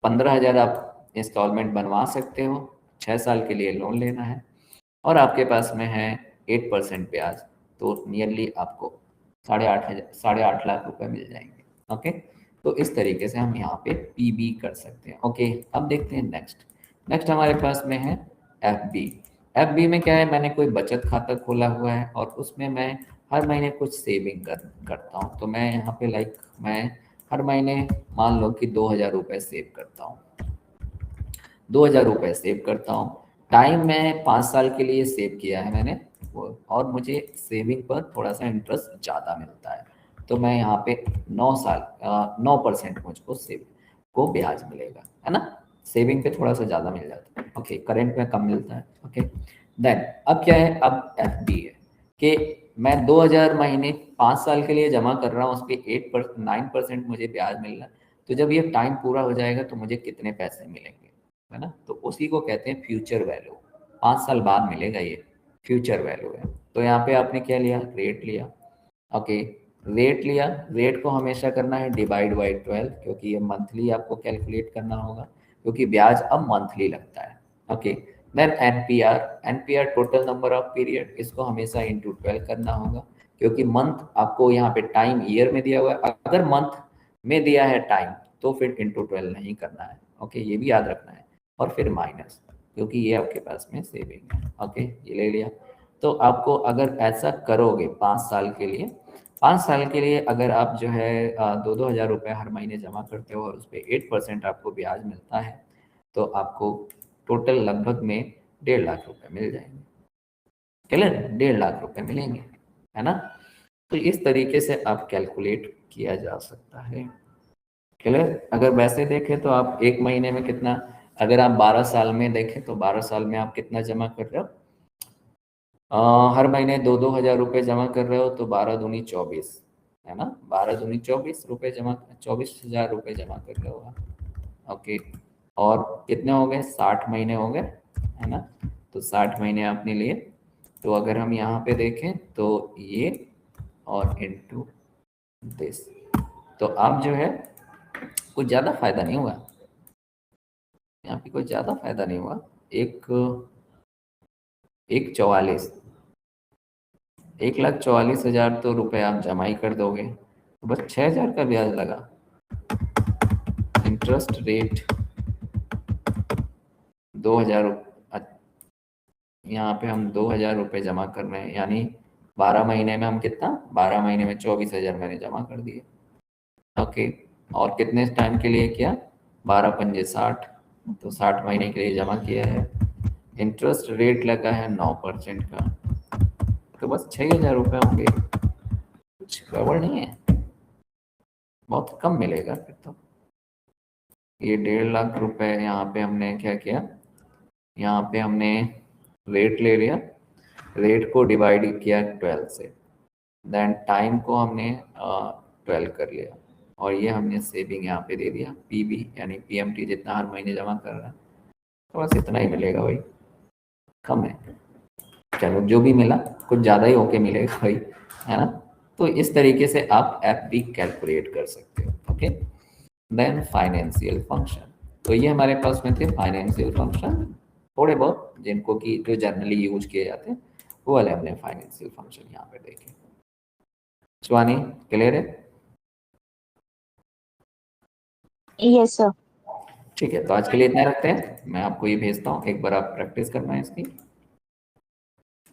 15,000 आप इंस्टॉलमेंट बनवा सकते हो, 6 साल के लिए लोन लेना है, और आपके पास में है 8% ब्याज, तो नियरली आपको 8.5 लाख रुपए मिल जाएंगे। ओके, तो इस तरीके से हम यहाँ पे पीबी कर सकते हैं। ओके, अब देखते हैं नेक्स्ट। नेक्स्ट हमारे पास में है एफबी। एफबी में क्या है, मैंने कोई बचत खाता खोला हुआ है और उसमें मैं हर महीने कुछ सेविंग करता हूँ। तो मैं यहाँ पे मैं हर महीने मान लो कि 2,000 रुपये सेव करता हूँ। 2,000 रुपये सेव करता हूँ। टाइम में 5 साल के लिए सेव किया है मैंने और मुझे सेविंग पर थोड़ा सा इंटरेस्ट ज़्यादा मिलता है। तो मैं यहाँ पे 9% मुझको सेव को ब्याज मिलेगा, है ना? सेविंग पे थोड़ा सा ज़्यादा मिल जाता है। ओके, करेंट में कम मिलता है। ओके, देन अब क्या है, अब एफडी है कि मैं 2,000 महीने 5 साल के लिए जमा कर रहा हूँ, उस पर 9% मुझे ब्याज मिल रहा है। तो जब ये टाइम पूरा हो जाएगा तो मुझे कितने पैसे मिलेंगे, है ना? तो उसी को कहते हैं फ्यूचर वैल्यू। 5 साल बाद मिलेगा, ये फ्यूचर वैल्यू है। तो यहाँ पे आपने क्या लिया, रेट लिया। ओके, रेट लिया, रेट को हमेशा करना है डिवाइड बाई 12, क्योंकि ये मंथली आपको कैलकुलेट करना होगा, क्योंकि ब्याज अब मंथली लगता है। Okay, then NPR, NPR total number of period, इसको हमेशा इंटू 12 करना होगा, क्योंकि मंथ आपको यहाँ पे टाइम ईयर में दिया हुआ है। अगर मंथ में दिया है टाइम तो फिर इंटू 12 नहीं करना है। ओके, ये भी याद रखना है। और फिर माइनस, क्योंकि ये आपके पास में सेविंग है। ओके, ये ले लिया। तो आपको अगर ऐसा करोगे 5 साल के लिए, 5 साल के लिए अगर आप जो है 2,000 रुपये हर महीने जमा करते हो और उस पर 8% आपको ब्याज मिलता है, तो आपको टोटल लगभग में 1.5 लाख रुपए मिल जाएंगे। क्लियर? 1.5 लाख रुपए मिलेंगे, है ना? तो इस तरीके से आप कैलकुलेट किया जा सकता है। क्लियर? अगर वैसे देखें तो आप एक महीने में कितना, अगर आप 12 साल में देखें तो 12 साल में आप कितना जमा कर रहे हो, हर महीने 2-2 हज़ार रुपये जमा कर रहे हो, तो 12 दूनी 24, है ना? 12 दूनी 24 रुपये जमा, 24,000 रुपये जमा कर रहे हो आप। ओके, और कितने हो गए, 60 महीने हो गए, है ना? तो 60 महीने आपने लिए। तो अगर हम यहाँ पे देखें तो ये और इनटू दिस, तो आप जो है कुछ ज़्यादा फायदा नहीं हुआ, यहाँ पे कुछ ज़्यादा फायदा नहीं हुआ। एक 1,44,000 तो रुपए आप जमा ही कर दोगे, तो बस 6,000 का ब्याज लगा। इंटरेस्ट रेट 2,000, यहाँ पे हम 2,000 रुपये जमा कर रहे हैं, यानी 12 महीने में हम कितना, 12 महीने में 24,000 मैंने जमा कर दिए। ओके, और कितने टाइम के लिए किया, 12×5 = 60, तो 60 महीने के लिए जमा किया है। इंटरेस्ट रेट लगा है 9% का, तो बस 6,000 रुपये होंगे, कुछ गड़बड़ नहीं है, बहुत कम मिलेगा फिर तो। ये 1.5 लाख रुपए यहाँ पे हमने क्या किया, यहाँ पे हमने रेट ले लिया, रेट को डिवाइड किया 12 से। देन टाइम को हमने 12 कर लिया, और ये हमने सेविंग यहाँ पे दे दिया पीबी, यानी पीएमटी जितना हर महीने जमा कर रहा है, तो बस इतना ही मिलेगा भाई, कम है। चलो जो भी मिला कुछ ज़्यादा ही होके मिलेगा भाई, है ना। तो इस तरीके से आप एफडी कैलकुलेट कर सकते हो। ओके, देन फाइनेंशियल फंक्शन, तो ये हमारे पास में थे फाइनेंशियल फंक्शन, थोड़े बहुत जिनको कि जो जनरली यूज किए जाते हैं वो वाले हमने फाइनेंशियल फंक्शन यहाँ पे देखे। शिवानी क्लियर है? Yes sir. ठीक है, तो आज के लिए इतना रखते हैं, मैं आपको ये भेजता हूँ, एक बार आप प्रैक्टिस करना है इसकी।